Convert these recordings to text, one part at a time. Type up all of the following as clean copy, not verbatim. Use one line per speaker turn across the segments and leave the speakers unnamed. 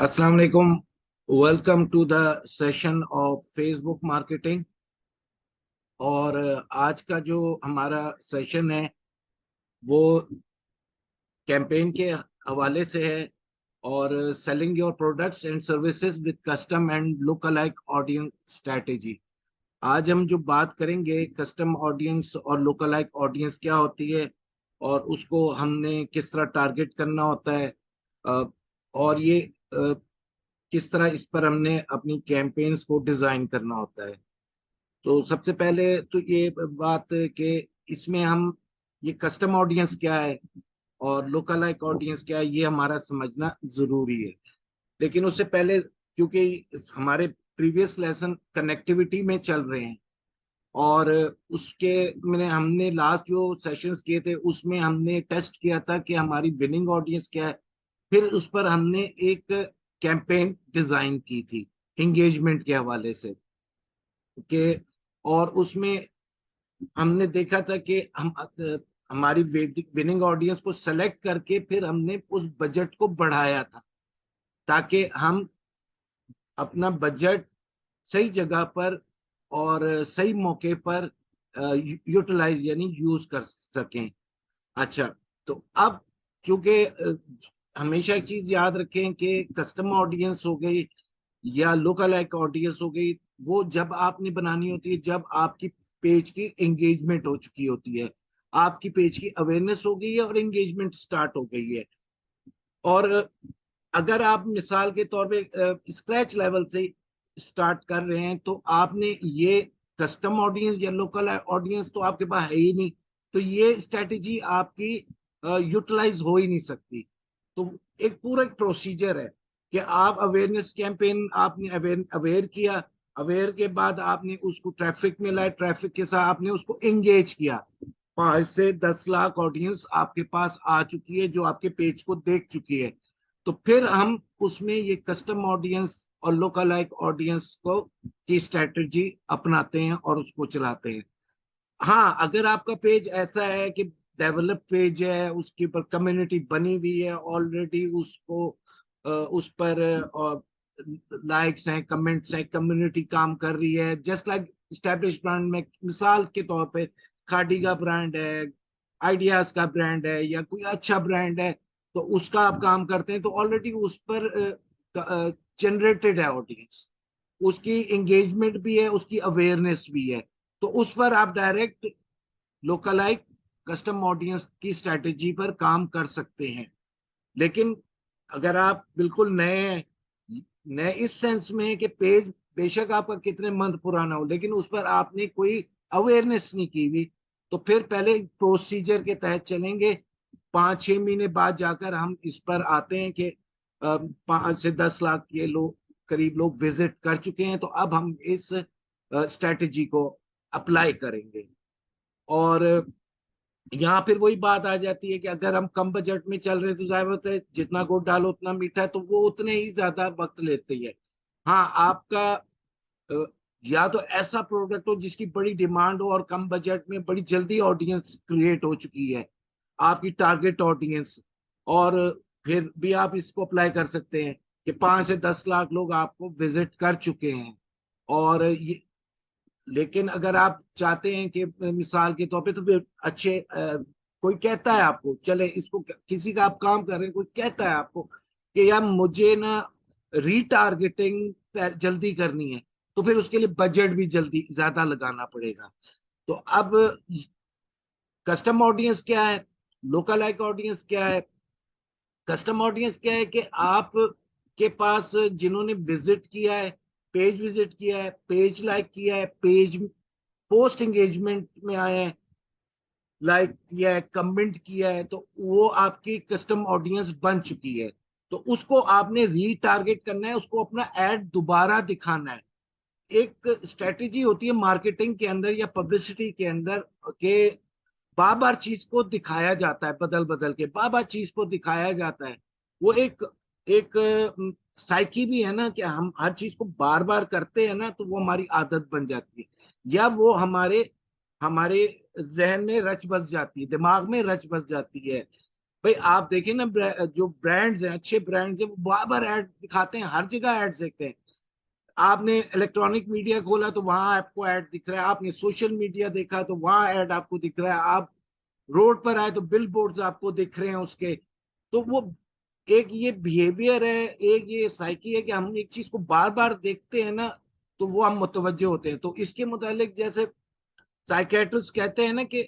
अस्सलाम वालेकुम। Welcome to the session of Facebook marketing. और आज का जो हमारा सेशन है वो कैंपेन के हवाले से है और selling your products and services with custom and look alike audience strategy. आज हम जो बात करेंगे कस्टम ऑडियंस और लुक अलाइक ऑडियंस क्या होती है और उसको हमने किस तरह टारगेट करना होता है। अ, और ये किस तरह इस पर हमने अपनी कैंपेन्स को डिजाइन करना होता है। तो सबसे पहले तो ये बात है कि इसमें हम ये कस्टम ऑडियंस क्या है और लोकल लाइक ऑडियंस क्या है, ये हमारा समझना जरूरी है। लेकिन उससे पहले, क्योंकि हमारे प्रीवियस लेसन कनेक्टिविटी में चल रहे हैं और उसके मैंने हमने लास्ट जो सेशंस किए थे उसमें हमने टेस्ट किया था कि हमारी विनिंग ऑडियंस क्या है। फिर उस पर हमने एक कैंपेन डिजाइन की थी एंगेजमेंट के हवाले से कि, और उसमें हमने देखा था कि हम हमारी विनिंग ऑडियंस को सेलेक्ट करके फिर हमने उस बजट को बढ़ाया था ताकि हम अपना बजट सही जगह पर और सही मौके पर यूटिलाइज यानी यूज कर सकें। अच्छा, तो अब चूंकि हमेशा एक चीज याद रखें कि कस्टम ऑडियंस हो गई या लोकल लाइक ऑडियंस हो गई, वो जब आपने बनानी होती है जब आपकी पेज की एंगेजमेंट हो चुकी होती है, आपकी पेज की अवेयरनेस हो गई है और एंगेजमेंट स्टार्ट हो गई है। और अगर आप मिसाल के तौर पे स्क्रैच लेवल से स्टार्ट कर रहे हैं तो आपने ये कस्टम ऑडियंस या लोकल ऑडियंस तो आपके पास है ही नहीं, तो ये स्ट्रेटेजी आपकी यूटिलाइज हो ही नहीं सकती। तो एक पूरा एक प्रोसीजर है कि आप अवेयरनेस कैंपेन आपने अवेयर किया, अवेयर के बाद आपने उसको ट्रैफिक में लाया, ट्रैफिक के साथ आपने उसको एंगेज किया। 5 से 10 लाख ऑडियंस आपके पास आ चुकी है जो आपके पेज को देख चुकी है। तो फिर हम उसमें ये कस्टम ऑडियंस और लोकल लाइक ऑडियंस को की स्ट्रेटजी अपनाते हैं और उसको चलाते हैं। हाँ, अगर आपका पेज ऐसा है कि डेवलप पेज है, उसके ऊपर कम्युनिटी बनी हुई है ऑलरेडी, उसको उस पर लाइक्स हैं, कमेंट्स हैं, कम्युनिटी काम कर रही है, जस्ट लाइक स्टैब्लिश ब्रांड में मिसाल के तौर पे खादी का ब्रांड है, आइडियाज का ब्रांड है या कोई अच्छा ब्रांड है, तो उसका आप काम करते हैं तो ऑलरेडी उस पर जनरेटेड है ऑडियंस, उसकी एंगेजमेंट भी है, उसकी अवेयरनेस भी है। तो उस पर आप डायरेक्ट लोकलाइज कस्टम ऑडियंस की स्ट्रेटेजी पर काम कर सकते हैं। लेकिन अगर आप बिल्कुल नए हैं, नए इस सेंस में है कि पेज बेशक आपका कितने मंथ पुराना हो लेकिन उस पर आपने कोई अवेयरनेस नहीं की हुई, तो फिर पहले प्रोसीजर के तहत चलेंगे। 5-6 महीने बाद जाकर हम इस पर आते हैं कि 5 से 10 लाख ये लोग करीब लोग विजिट कर चुके हैं, तो अब हम इस स्ट्रेटेजी को अप्लाई करेंगे। और यहाँ फिर वही बात आ जाती है कि अगर हम कम बजट में चल रहे हैं तो जाहिर बात है जितना गुड़ डालो उतना मीठा है, तो वो उतने ही ज्यादा वक्त लेती है। हाँ, आपका अ, या तो ऐसा प्रोडक्ट हो जिसकी बड़ी डिमांड हो और कम बजट में बड़ी जल्दी ऑडियंस क्रिएट हो चुकी है, आपकी टारगेट ऑडियंस। और फिर भी आप इसको अप्लाई कर सकते हैं कि 5 से 10 लाख लोग आपको विजिट कर चुके हैं। और ये, लेकिन अगर आप चाहते हैं कि मिसाल के तौर पे तो फिर अच्छे कोई कहता है आपको, चले इसको किसी का आप काम कर रहे हैं, कोई कहता है आपको कि यार मुझे ना रीटारगेटिंग जल्दी करनी है, तो फिर उसके लिए बजट भी जल्दी ज्यादा लगाना पड़ेगा। तो अब कस्टम ऑडियंस क्या है, लोकल लाइक ऑडियंस क्या है। कस्टम ऑडियंस क्या है कि आप के पास जिन्होंने विजिट किया है, पेज विजिट किया है, पेज लाइक किया है, पेज पोस्ट एंगेजमेंट में आए हैं, लाइक किया है, कमेंट किया है, तो वो आपकी कस्टम ऑडियंस बन चुकी है। तो उसको आपने रीटारगेट करना है, उसको अपना एड दोबारा दिखाना है। एक स्ट्रेटेजी होती है मार्केटिंग के अंदर या पब्लिसिटी के अंदर के बार बार चीज को दिखाया जाता है, बदल बदल के बार बार चीज को दिखाया जाता है। वो एक एक साइकी भी है ना कि हम हर चीज को बार बार करते हैं ना तो वो हमारी आदत बन जाती है, या वो हमारे हमारे जहन में रच बस जाती है, दिमाग में रच बस जाती है। भाई आप देखें ना, जो ब्रांड्स हैं, अच्छे ब्रांड्स हैं, वो बार बार ऐड दिखाते हैं, हर जगह ऐड देखते हैं। आपने इलेक्ट्रॉनिक मीडिया खोला तो वहां आपको ऐड दिख रहा है, आपने सोशल मीडिया देखा तो वहां ऐड आपको दिख रहा है, आप रोड पर आए तो बिल बोर्ड्स आपको दिख रहे हैं उसके। तो वो एक ये बिहेवियर है, एक ये साइकी है कि हम एक चीज को बार बार देखते हैं ना, तो वो हम मुतवज्जे होते हैं। तो इसके मुतालिक जैसे साइकेट्रिस्ट कहते हैं ना कि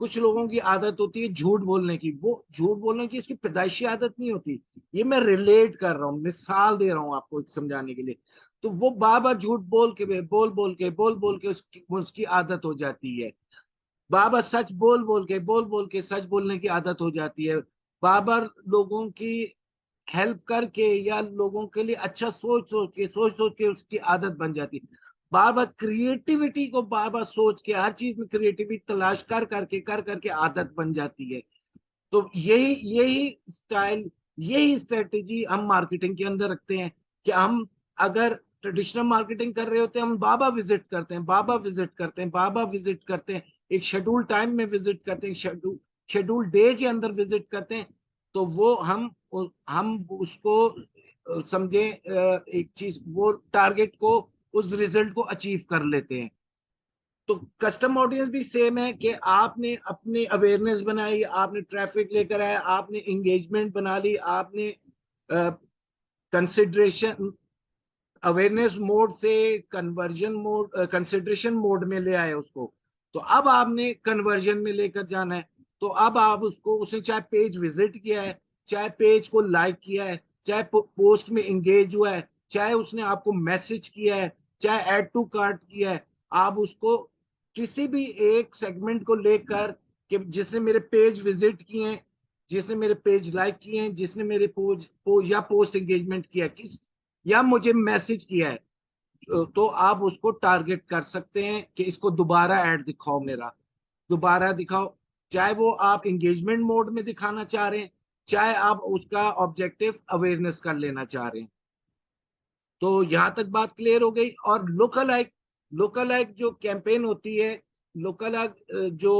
कुछ लोगों की आदत होती है झूठ बोलने की, वो झूठ बोलने की उसकी पैदाइशी आदत नहीं होती। ये मैं रिलेट कर रहा हूँ, मिसाल दे रहा हूँ आपको समझाने के लिए। तो वो बार बार झूठ बोल के उसकी आदत हो जाती है। बार बार सच बोल बोल के सच बोलने की आदत हो जाती है। बार बार लोगों की हेल्प करके या लोगों के लिए अच्छा सोच सोच के उसकी आदत बन जाती है। बार बार क्रिएटिविटी को बार बार सोच के हर चीज में क्रिएटिविटी तलाश कर करके आदत बन जाती है। तो यही यही स्टाइल, यही स्ट्रेटेजी हम मार्केटिंग के अंदर रखते हैं कि हम अगर ट्रेडिशनल मार्केटिंग कर रहे होते हैं, हम बाबा विजिट करते हैं, बाबा विजिट करते हैं, बाबा विजिट करते हैं, एक शेड्यूल टाइम में विजिट करते हैं, शेड्यूल डे के अंदर विजिट करते हैं। तो वो हम उसको समझे एक चीज, वो टारगेट को, उस रिजल्ट को अचीव कर लेते हैं। तो कस्टम ऑडियंस भी सेम है कि आपने अपनी अवेयरनेस बनाई, आपने ट्रैफिक लेकर आए, आपने इंगेजमेंट बना ली, आपने कंसिडरेशन अवेयरनेस मोड से कन्वर्जन मोड, कंसिडरेशन मोड में ले आए उसको। तो अब आपने कन्वर्जन में लेकर जाना है। तो अब आप उसको, उसने चाहे पेज विजिट किया है, चाहे पेज को लाइक किया है, चाहे पोस्ट में इंगेज हुआ है, चाहे उसने आपको मैसेज किया है, चाहे ऐड टू कार्ट किया है, आप उसको किसी भी एक सेगमेंट को लेकर कि जिसने मेरे पेज विजिट किए हैं, जिसने मेरे पेज लाइक किए हैं, जिसने मेरे या पोस्ट एंगेजमेंट किया है, किस या मुझे मैसेज किया है, तो आप उसको टारगेट कर सकते हैं कि इसको दोबारा ऐड दिखाओ, मेरा दोबारा दिखाओ। चाहे वो आप एंगेजमेंट मोड में दिखाना चाह रहे हैं, चाहे आप उसका ऑब्जेक्टिव अवेयरनेस कर लेना चाह रहे हैं। तो यहां तक बात क्लियर हो गई। और लोकल लाइक जो कैंपेन होती है, लोकल जो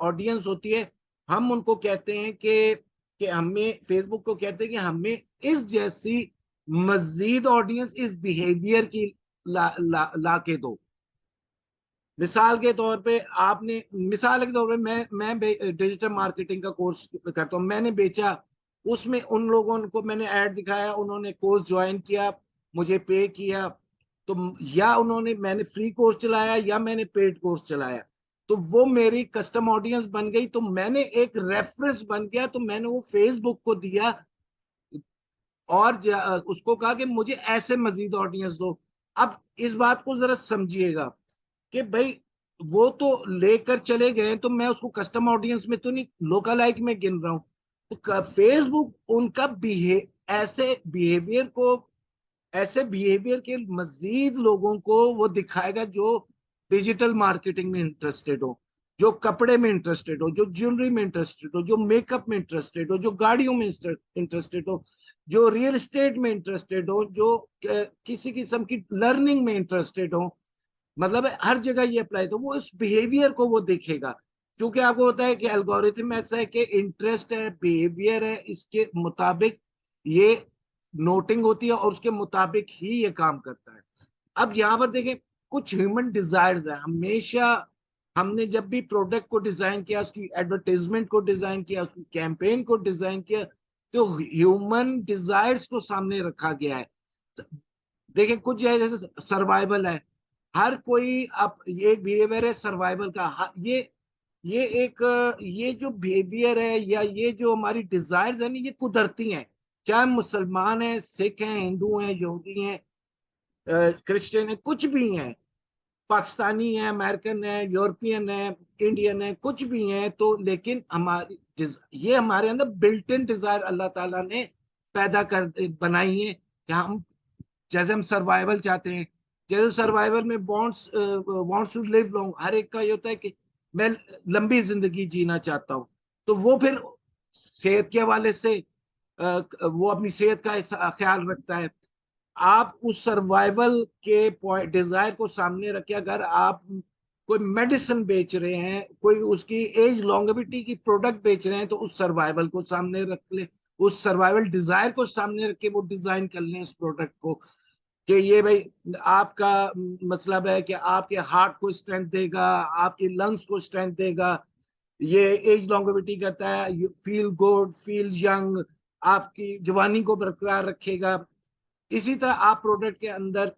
ऑडियंस होती है, हम उनको कहते हैं कि हमें, फेसबुक को कहते हैं कि हमें इस जैसी मजीद ऑडियंस इस बिहेवियर की ला के दो। मिसाल के तौर पे आपने, मिसाल के तौर पे मैं डिजिटल मार्केटिंग का कोर्स करता हूँ, मैंने बेचा, उसमें उन लोगों को मैंने ऐड दिखाया, उन्होंने कोर्स ज्वाइन किया, मुझे पे किया। तो या उन्होंने, मैंने फ्री कोर्स चलाया या मैंने पेड कोर्स चलाया, तो वो मेरी कस्टम ऑडियंस बन गई। तो मैंने एक रेफरेंस बन गया, तो मैंने वो फेसबुक को दिया और उसको कहा कि मुझे ऐसे मजीद ऑडियंस दो। अब इस बात को जरा समझिएगा कि भाई वो तो लेकर चले गए, तो मैं उसको कस्टम ऑडियंस में तो नहीं, लोकल लाइक में गिन रहा हूं। तो फेसबुक उनका ऐसे बिहेवियर को, ऐसे बिहेवियर के मजीद लोगों को वो दिखाएगा जो डिजिटल मार्केटिंग में इंटरेस्टेड हो, जो कपड़े में इंटरेस्टेड हो, जो ज्वेलरी में इंटरेस्टेड हो, जो मेकअप में इंटरेस्टेड हो, जो गाड़ियों में इंटरेस्टेड हो, जो रियल एस्टेट में इंटरेस्टेड हो, जो किसी किस्म की लर्निंग में इंटरेस्टेड हो। मतलब है, हर जगह ये अप्लाई, तो वो इस बिहेवियर को वो देखेगा। क्योंकि आपको होता है कि एल्गोरिथम ऐसा है कि इंटरेस्ट है, बिहेवियर है, इसके मुताबिक ये नोटिंग होती है और उसके मुताबिक ही ये काम करता है। अब यहाँ पर देखें, कुछ ह्यूमन डिजायर्स है हमेशा। हमने जब भी प्रोडक्ट को डिजाइन किया, उसकी एडवर्टाइजमेंट को डिजाइन किया, उसकी कैंपेन को डिजाइन किया, तो ह्यूमन डिजायर्स को सामने रखा गया है। देखिए कुछ है जैसे सर्वाइवल है, हर कोई, अब ये बिहेवियर है सर्वाइवल का। ये एक, ये जो बिहेवियर है या ये जो हमारी डिजायर्स है ना, ये कुदरती हैं। चाहे मुसलमान है, सिख हैं, हिंदू हैं, यहूदी हैं, क्रिश्चियन है, कुछ भी हैं, पाकिस्तानी है, अमेरिकन है, यूरोपियन है, इंडियन है, कुछ भी हैं। तो लेकिन ये हमारे अंदर बिल्ट इन डिजायर अल्लाह ताला ने पैदा कर बनाई है कि हम, जैसे हम सर्वाइवल चाहते हैं, जैसे सर्वाइवल में वांट्स टू लिव लॉन्ग, हर एक का ये होता है कि मैं लंबी जिंदगी जीना चाहता हूँ। तो वो फिर सेहत के हवाले से वो अपनी सेहत का ख्याल रखता है। आप उस सर्वाइवल के पॉइंट डिजायर को सामने रखे, अगर आप कोई मेडिसिन बेच रहे हैं, कोई उसकी एज लॉन्गेविटी की प्रोडक्ट बेच रहे हैं, तो उस सर्वाइवल को सामने रख ले, उस सर्वाइवल डिजायर को सामने रख के वो डिजाइन कर लें इस प्रोडक्ट को, कि ये भाई आपका मतलब है कि आपके हार्ट को स्ट्रेंथ देगा, आपके लंग्स को स्ट्रेंथ देगा, ये एज लॉन्गेविटी करता है, you feel good, feel young, आपकी जवानी को बरकरार रखेगा। इसी तरह आप प्रोडक्ट के अंदर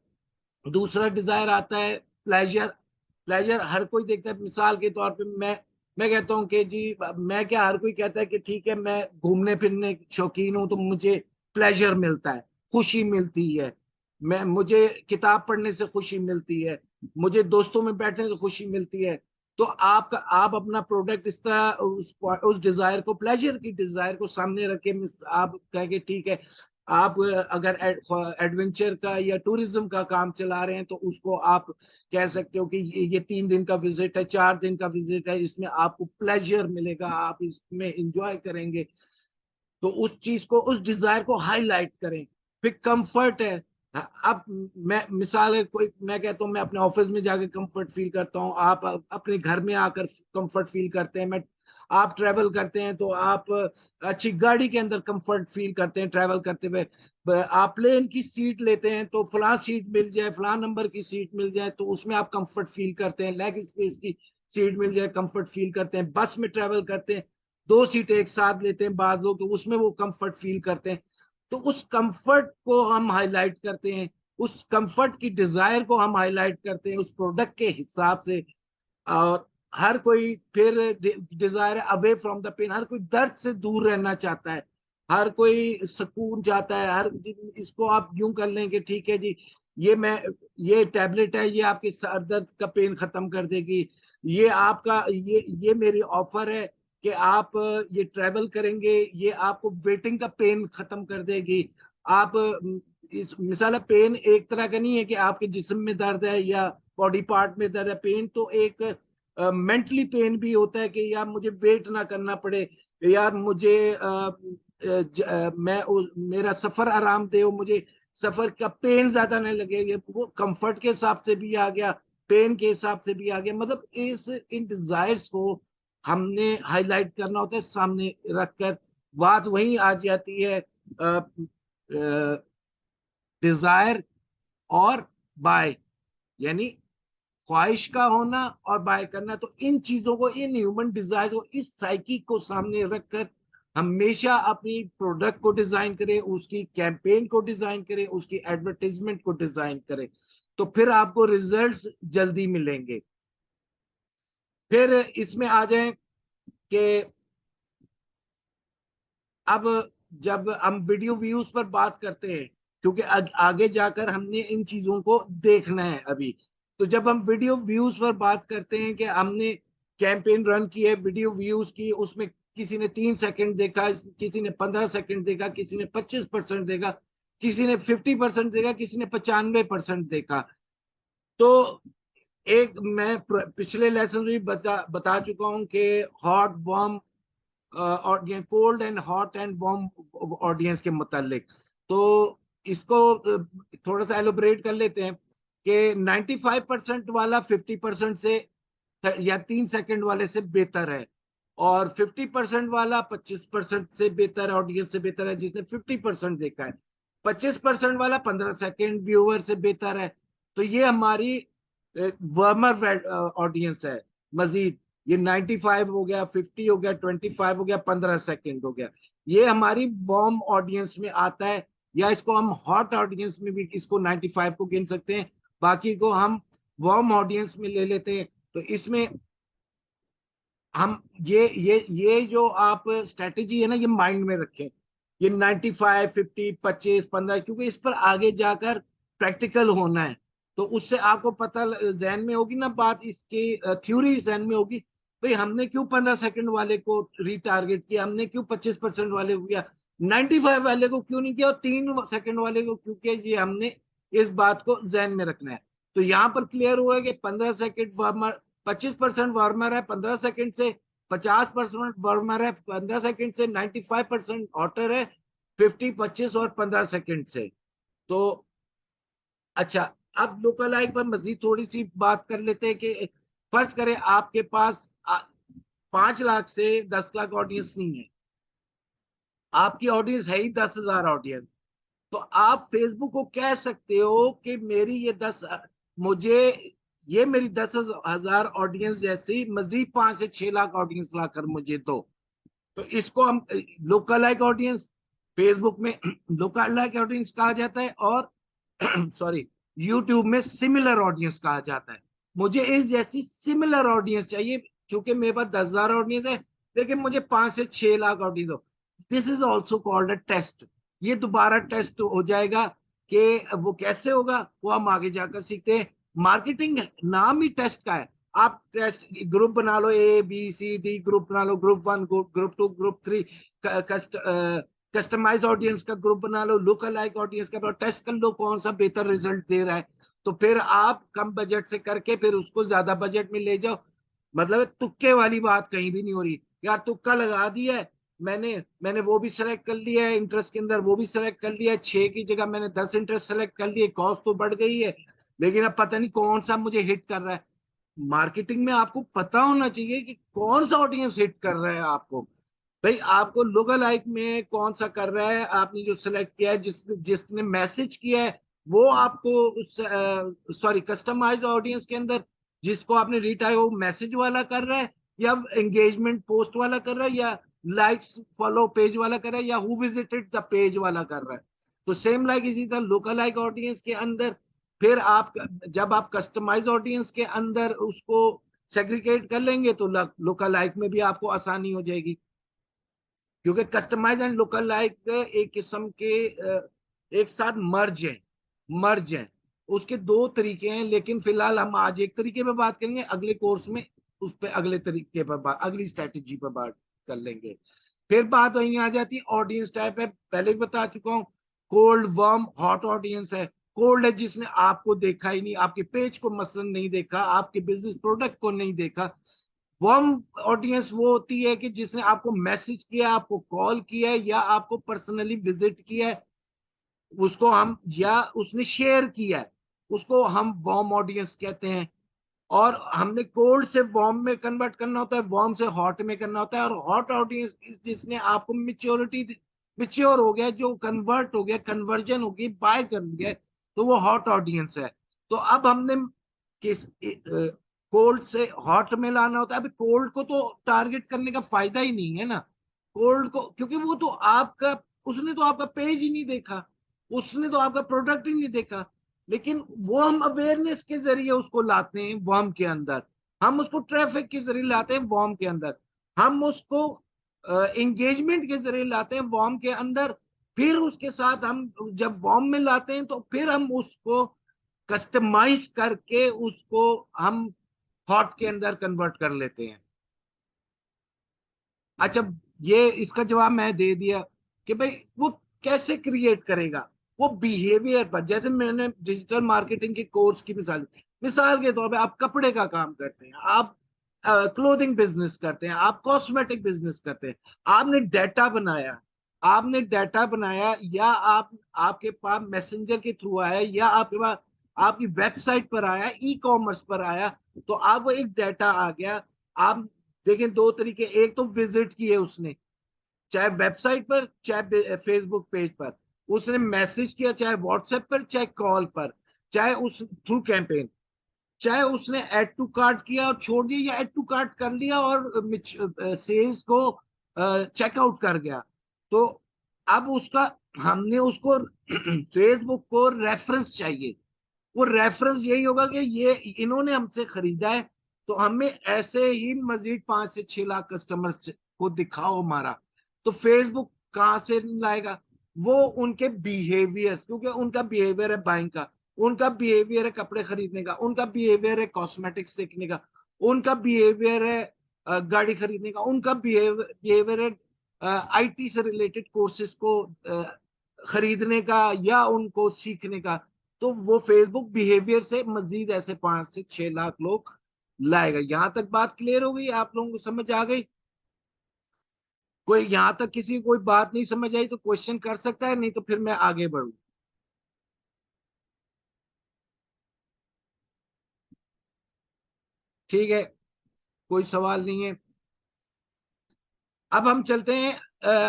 दूसरा डिजायर आता है प्लेजर। प्लेजर हर कोई देखता है। मिसाल के तौर पे मैं कहता हूँ कि जी, मैं क्या, हर कोई कहता है कि ठीक है मैं घूमने फिरने की शौकीन हूँ तो मुझे प्लेजर मिलता है, खुशी मिलती है, मैं मुझे किताब पढ़ने से खुशी मिलती है, मुझे दोस्तों में बैठने से खुशी मिलती है। तो आप अपना प्रोडक्ट इस तरह उस डिजायर को, प्लेजर की डिजायर को सामने रखे। आप कहेंगे ठीक है, आप अगर एडवेंचर का या टूरिज्म का काम चला रहे हैं तो उसको आप कह सकते हो कि ये 3 दिन का विजिट है, 4 दिन का विजिट है, इसमें आपको प्लेजर मिलेगा, आप इसमें एंजॉय करेंगे। तो उस चीज को, उस डिजायर को हाईलाइट करें। फिर कंफर्ट है। अब मैं मिसाल है, कोई मैं कहता हूँ मैं अपने ऑफिस में जाके कंफर्ट फील करता हूँ, आप अपने घर में आकर कंफर्ट फील करते हैं, मैं आप ट्रेवल करते हैं तो आप अच्छी गाड़ी के अंदर कंफर्ट फील करते हैं ट्रेवल करते हुए। आप प्लेन की सीट लेते हैं तो फलां सीट मिल जाए, फलां नंबर की सीट मिल जाए तो उसमें आप कंफर्ट फील करते हैं, लेग स्पेस की सीट मिल जाए कंफर्ट फील करते हैं। बस में ट्रेवल करते हैं, 2 सीटें एक साथ लेते हैं बाज लोग तो उसमें वो कंफर्ट फील करते हैं। तो उस कंफर्ट को हम हाईलाइट करते हैं, उस कंफर्ट की डिजायर को हम हाईलाइट करते हैं उस प्रोडक्ट के हिसाब से। और हर कोई फिर desire away from the pain, हर कोई दर्द से दूर रहना चाहता है, हर कोई सुकून चाहता है। हर इसको आप यूं कर लें कि ठीक है जी, ये मैं ये टैबलेट है, ये आपके सर दर्द का पेन खत्म कर देगी, ये आपका ये मेरी ऑफर है कि आप ये ट्रैवल करेंगे, ये आपको वेटिंग का पेन खत्म कर देगी। आप इस मिसाल पेन एक तरह का नहीं है कि आपके जिस्म में दर्द है या बॉडी पार्ट में दर्द है। पेन तो एक मेंटली पेन भी होता है कि यार मुझे वेट ना करना पड़े, यार मुझे मेरा सफर आरामदेह हो, मुझे सफर का पेन ज्यादा नहीं लगे। वो कंफर्ट के हिसाब से भी आ गया, पेन के हिसाब से भी आ गया। मतलब इस इन डिजायर्स को हमने हाईलाइट करना होता है सामने रखकर। बात वही आ जाती है डिजायर और बाय, यानी ख्वाहिश का होना और बाय करना। तो इन चीजों को, इन ह्यूमन डिजायर को, इस साइकी को सामने रखकर हमेशा अपनी प्रोडक्ट को डिजाइन करें, उसकी कैंपेन को डिजाइन करें, उसकी एडवर्टाइजमेंट को डिजाइन करें, तो फिर आपको रिजल्ट्स जल्दी मिलेंगे। फिर इसमें आ जाए कि अब जब हम वीडियो व्यूज पर बात करते हैं, क्योंकि आगे जाकर हमने इन चीजों को देखना है अभी, तो जब हम वीडियो व्यूज पर बात करते हैं कि हमने कैंपेन रन की है, वीडियो व्यूज की, उसमें किसी ने 3 सेकंड देखा, किसी ने 15 सेकंड देखा, किसी ने 25% देखा, किसी ने 50% देखा, किसी ने 95% देखा। तो एक मैं पिछले लेसन में भी बता चुका हूं कि हॉट वार्म और cold and hot and warm audience के मुतालिक। तो इसको थोड़ा सा एलोबरेट कर लेते हैं कि 95% वाला 50% से या 3 सेकंड वाले से बेहतर है, और 50% वाला 25% से बेहतर ऑडियंस से बेहतर है जिसने 50% देखा है। 25% वाला 15 सेकंड व्यूअर से बेहतर है। तो ये हमारी वर्मर ऑडियंस है। मजीद ये 95 हो गया, 50 हो गया, 25 हो गया, 15 सेकंड हो गया, ये हमारी वार्म ऑडियंस में आता है। या इसको हम हॉट ऑडियंस में भी इसको 95 को गिन सकते हैं, बाकी को हम वार्म ऑडियंस में ले लेते हैं। तो इसमें हम ये जो आप स्ट्रेटेजी है ना, ये माइंड में रखें। ये 95, 50, 25, 15, क्योंकि इस पर आगे जाकर प्रैक्टिकल होना है। तो उससे आपको पता जहन में होगी ना बात, इसकी थ्योरी जहन में होगी। भाई हमने क्यों 15 सेकंड वाले को रीटारगेट किया, हमने क्यों 25% वाले को किया, 95 वाले को क्यों नहीं किया, और 3 सेकंड वाले को क्यों किया, ये हमने इस बात को जहन में रखना है। तो यहाँ पर क्लियर हुआ है कि 15 सेकंड वार्मर, 25% वार्मर है 15 सेकंड से, 50% वार्मर है 15 सेकंड से, 95% हॉटर है 50, 25 और 15 सेकंड से। तो अच्छा, अब लोकल लाइक पर मजीद थोड़ी सी बात कर लेते हैं कि फर्ज करें आपके पास 5 लाख से 10 लाख ऑडियंस नहीं है, आपकी ऑडियंस है ही 10,000 ऑडियंस। तो आप फेसबुक को कह सकते हो कि मेरी ये मुझे ये मेरी 10,000 ऑडियंस जैसी मजीद 5 से 6 लाख ऑडियंस लाकर मुझे दो। तो इसको हम लोकल लाइक ऑडियंस फेसबुक में लोकल लाइक ऑडियंस कहा जाता है, और सॉरी यूट्यूब में सिमिलर ऑडियंस कहा जाता है। मुझे इस जैसी सिमिलर ऑडियंस चाहिए, चूंकि मेरे पास 10,000 ऑडियंस है, लेकिन मुझे 5 से 6 लाख ऑडियंस हो। This is also called a test. ये दोबारा टेस्ट हो जाएगा कि वो कैसे होगा, वो हम आगे जाकर सीखते हैं। मार्केटिंग नाम ही टेस्ट का है। आप टेस्ट ग्रुप बना लो, A B C D group बना लो, group 1 group 2 group 3, customize audience का ग्रुप बना लो, लोकल लाइक ऑडियंस का टेस्ट कर लो कौन सा बेहतर रिजल्ट दे रहा है। तो फिर आप कम बजट से करके फिर उसको ज्यादा बजट में ले जाओ। मतलब तुक्के वाली बात कहीं भी नहीं हो रही यार, तुक्का लगा दिया है मैंने मैंने वो भी सेलेक्ट कर लिया है, इंटरेस्ट के अंदर वो भी सेलेक्ट कर लिया है, 6 की जगह मैंने 10 इंटरेस्ट सेलेक्ट कर लिए, कॉस्ट तो बढ़ गई है, लेकिन अब पता नहीं कौन सा मुझे हिट कर रहा है। मार्केटिंग में आपको पता होना चाहिए कि कौन सा ऑडियंस हिट कर रहा है आपको। भाई आपको लोकल लाइक में कौन सा कर रहा है, आपने जो सिलेक्ट किया है, जिसने मैसेज किया है वो आपको उस सॉरी कस्टमाइज ऑडियंस के अंदर जिसको आपने रिटाइप वो मैसेज वाला कर रहा है, या एंगेजमेंट पोस्ट वाला कर रहा है, या लाइक्स फॉलो पेज वाला कर रहा है, या हु विजिटेड द पेज वाला कर रहा है। तो सेम लाइक इसी तरह लोकल लाइक ऑडियंस के अंदर फिर आप जब आप कस्टमाइज ऑडियंस के अंदर उसको सेग्रीगेट कर लेंगे तो लोकल लाइक में भी आपको आसानी हो जाएगी, क्योंकि कस्टमाइज एंड लोकल लाइक एक किस्म के एक साथ मर्ज हैं। उसके दो तरीके हैं, लेकिन फिलहाल हम आज एक तरीके पे बात करेंगे, अगले कोर्स में उस पे अगले तरीके पर बात, अगली स्ट्रेटेजी पर बात कर लेंगे। फिर बात वहीं आ जाती है ऑडियंस टाइप है, पहले भी बता चुका हूँ। कोल्ड, वर्म, हॉट ऑडियंस है। कोल्ड है जिसने आपको देखा ही नहीं, आपके पेज को मसलन नहीं देखा, आपके बिजनेस प्रोडक्ट को नहीं देखा। वार्म ऑडियंस वो होती है कि जिसने आपको मैसेज किया, आपको कॉल किया है, या आपको पर्सनली विजिट किया है, उसको हम या उसने शेयर किया है, उसको हम वार्म ऑडियंस कहते हैं। और हमने कोल्ड से वार्म में कन्वर्ट करना होता है, वार्म से हॉट में करना होता है। और हॉट ऑडियंस जिसने आपको मिच्योर हो गया, जो कन्वर्ट हो गया, कन्वर्जन हो गई, बाय कर गया, तो वो हॉट ऑडियंस है। तो अब हमने किस कोल्ड से हॉट में लाना होता है। अभी कोल्ड को तो टारगेट करने का फायदा ही नहीं है ना, कोल्ड को, क्योंकि वो तो आपका उसने तो आपका पेज ही नहीं देखा, उसने तो आपका प्रोडक्ट ही नहीं देखा। लेकिन वो हम अवेयरनेस के जरिए उसको लाते हैं वर्म के अंदर, हम उसको ट्रैफिक के जरिए लाते हैं वर्म के अंदर, हम उसको एंगेजमेंट के जरिए लाते हैं वर्म के अंदर। फिर उसके साथ हम जब वर्म में लाते हैं तो फिर हम उसको कस्टमाइज करके उसको हम हॉट के अंदर कन्वर्ट कर लेते हैं। अच्छा, ये इसका जवाब मैं दे दिया कि भाई वो कैसे क्रिएट करेगा। वो बिहेवियर पर, जैसे मैंने डिजिटल मार्केटिंग के कोर्स की मिसाल के तौर पे आप कपड़े का काम करते हैं, आप क्लोथिंग बिजनेस करते हैं, आप कॉस्मेटिक बिजनेस करते हैं, आपने डेटा बनाया, या आप आपके पास मैसेंजर के थ्रू आया, या आपके पास आपकी वेबसाइट पर आया, ई कॉमर्स पर आया, तो आप वो एक डेटा आ गया। आप देखें दो तरीके, एक तो विजिट किए उसने, चाहे वेबसाइट पर चाहे फेसबुक पेज पर, उसने मैसेज किया, चाहे व्हाट्सएप पर चाहे कॉल पर, चाहे उस थ्रू कैंपेन, चाहे उसने ऐड टू कार्ट किया और छोड़ दिया, या ऐड टू कार्ट कर लिया और सेल्स को चेकआउट कर गया। तो अब उसका हमने उसको फेसबुक को रेफरेंस चाहिए। वो रेफरेंस यही होगा कि ये इन्होंने हमसे खरीदा है, तो हमें ऐसे ही मजीद 5 से 6 लाख कस्टमर्स को दिखाओ हमारा। तो फेसबुक कहाँ से लाएगा? वो उनके बिहेवियर, क्योंकि उनका बिहेवियर है बाइंग का, उनका बिहेवियर है कपड़े खरीदने का, उनका बिहेवियर है कॉस्मेटिक्स देखने का, उनका बिहेवियर है गाड़ी खरीदने का, उनका बिहेवियर है आईटी से रिलेटेड कोर्सेज को खरीदने का या उनको सीखने का। तो वो फेसबुक बिहेवियर से मजीद ऐसे 5 से 6 लाख लोग लाएगा। यहां तक बात क्लियर हो गई? आप लोगों को समझ आ गई? कोई यहां तक किसी को कोई बात नहीं समझ आई तो क्वेश्चन कर सकता है, नहीं तो फिर मैं आगे बढ़ू। ठीक है, कोई सवाल नहीं है। अब हम चलते हैं,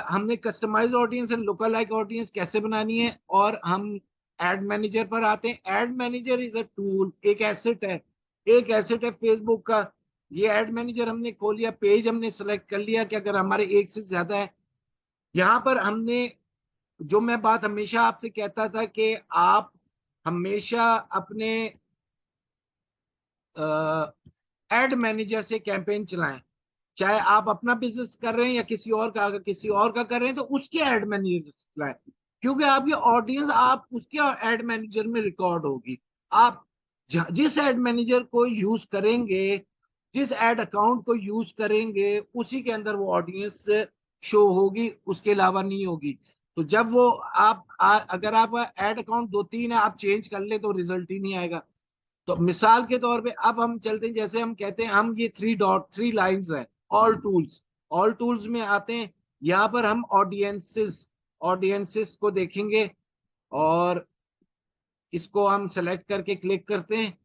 हमने customize audience and local like audience कैसे बनानी है, और हम एड मैनेजर पर आते हैं। Add manager is a tool, एक एसेट है, एक एसेट है फेसबुक का। ये एड मैनेजर हमने खोल लिया, पेज हमने सेलेक्ट कर लिया कि अगर हमारे एक से ज्यादा है। यहाँ पर हमने, जो मैं बात हमेशा आपसे कहता था कि आप हमेशा अपने एड मैनेजर से कैंपेन चलाएं, चाहे आप अपना बिजनेस कर रहे हैं या किसी और का, अगर किसी और का कर रहे हैं तो उसके एड मैनेजर से चलाएं, क्योंकि आपकी ऑडियंस आप उसके एड मैनेजर में रिकॉर्ड होगी। आप जिस एड मैनेजर को यूज करेंगे, जिस एड अकाउंट को यूज करेंगे, उसी के अंदर वो ऑडियंस शो होगी, उसके अलावा नहीं होगी। तो जब वो अगर आप एड अकाउंट दो तीन है, आप चेंज कर ले तो रिजल्ट ही नहीं आएगा। तो मिसाल के तौर पे अब हम चलते हैं, जैसे हम कहते हैं, हम ये थ्री लाइंस है, ऑल टूल्स, ऑल टूल्स में आते हैं। यहाँ पर हम ऑडियंसेस, ऑडियंसेस को देखेंगे, और इसको हम सेलेक्ट करके क्लिक करते हैं,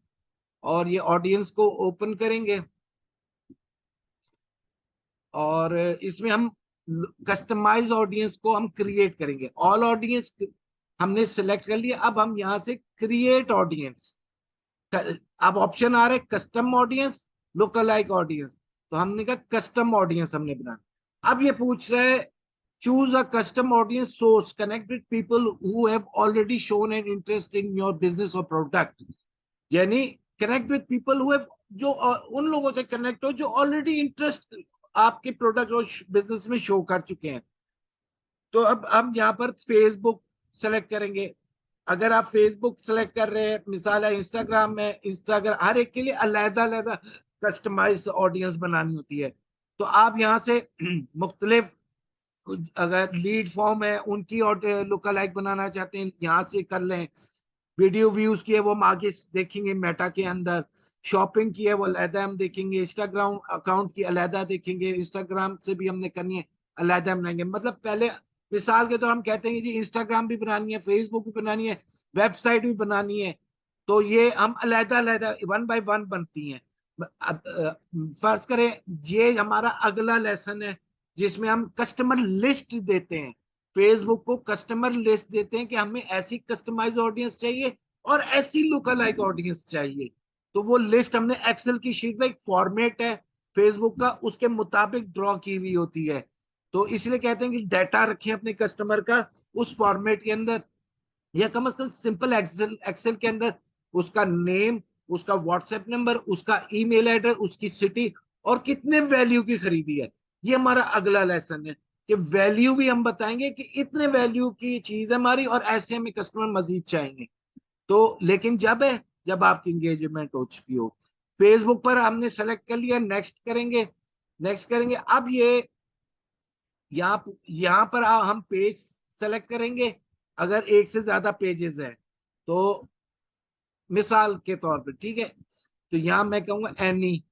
और ये ऑडियंस को ओपन करेंगे, और इसमें हम कस्टमाइज ऑडियंस को हम क्रिएट करेंगे। ऑल ऑडियंस हमने सेलेक्ट कर लिया, अब हम यहाँ से क्रिएट ऑडियंस, अब ऑप्शन आ रहा है custom audience, local like audience. तो हमने कहा कस्टम ऑडियंस हमने बनाना। अब ये पूछ रहा है choose a custom audience source connect with people who have already shown an interest in your business और प्रोडक्ट। यानी connect with people who have, जो उन लोगों से कनेक्ट हो जो ऑलरेडी इंटरेस्ट आपके प्रोडक्ट और बिजनेस में शो कर चुके हैं। तो अब हम यहाँ पर फेसबुक सेलेक्ट करेंगे। अगर आप फेसबुक सेलेक्ट कर रहे हैं, मिसाल है इंस्टाग्राम में, इंस्टाग्राम हर एक के लिए अलग अलग कस्टमाइज ऑडियंस बनानी होती है। तो आप यहाँ से मुख्तलिफ, अगर लीड फॉर्म है उनकी और लुक अलाइक बनाना चाहते हैं, यहाँ से कर लें। वीडियो व्यूज की है वो हम आगे देखेंगे मेटा के अंदर। शॉपिंग की है वो अलहदा हम देखेंगे। इंस्टाग्राम अकाउंट की अलहदा देखेंगे, इंस्टाग्राम से भी हमने करनी है, अलहदा बनाएंगे। मतलब पहले मिसाल के तौर हम कहते हैं कि जी इंस्टाग्राम भी बनानी है, फेसबुक भी बनानी है, वेबसाइट भी बनानी है, तो ये हम अलहदा अलहदा वन बाय वन बनती हैं। अब फर्ज करें ये हमारा अगला लेसन है, जिसमें हम कस्टमर लिस्ट देते हैं, फेसबुक को कस्टमर लिस्ट देते हैं कि हमें ऐसी कस्टमाइज ऑडियंस चाहिए और ऐसी लुक अलाइक ऑडियंस चाहिए। तो वो लिस्ट हमने एक्सेल की शीट में, एक फॉर्मेट है फेसबुक का, उसके मुताबिक ड्रॉ की हुई होती है। तो इसलिए कहते हैं कि डाटा रखें अपने कस्टमर का उस फॉर्मेट के अंदर, या कम से कम सिंपल एक्सेल, एक्सेल के अंदर उसका नेम, उसका व्हाट्सएप नंबर, उसका ईमेल एड्रेस, उसकी सिटी, और कितने वैल्यू की खरीदी है। ये हमारा अगला लेसन है कि वैल्यू भी हम बताएंगे कि इतने वैल्यू की चीज है हमारी, और ऐसे हमें कस्टमर मजीद चाहेंगे। तो लेकिन जब है, जब आपकी इंगेजमेंट हो चुकी हो। फेसबुक पर हमने सेलेक्ट कर लिया, नेक्स्ट करेंगे, नेक्स्ट करेंगे। अब ये यहाँ पर हम पेज सेलेक्ट करेंगे। अगर एक से ज्यादा पेजेस है तो, मिसाल के तौर पे, ठीक है, तो यहां मैं कहूंगा एनी,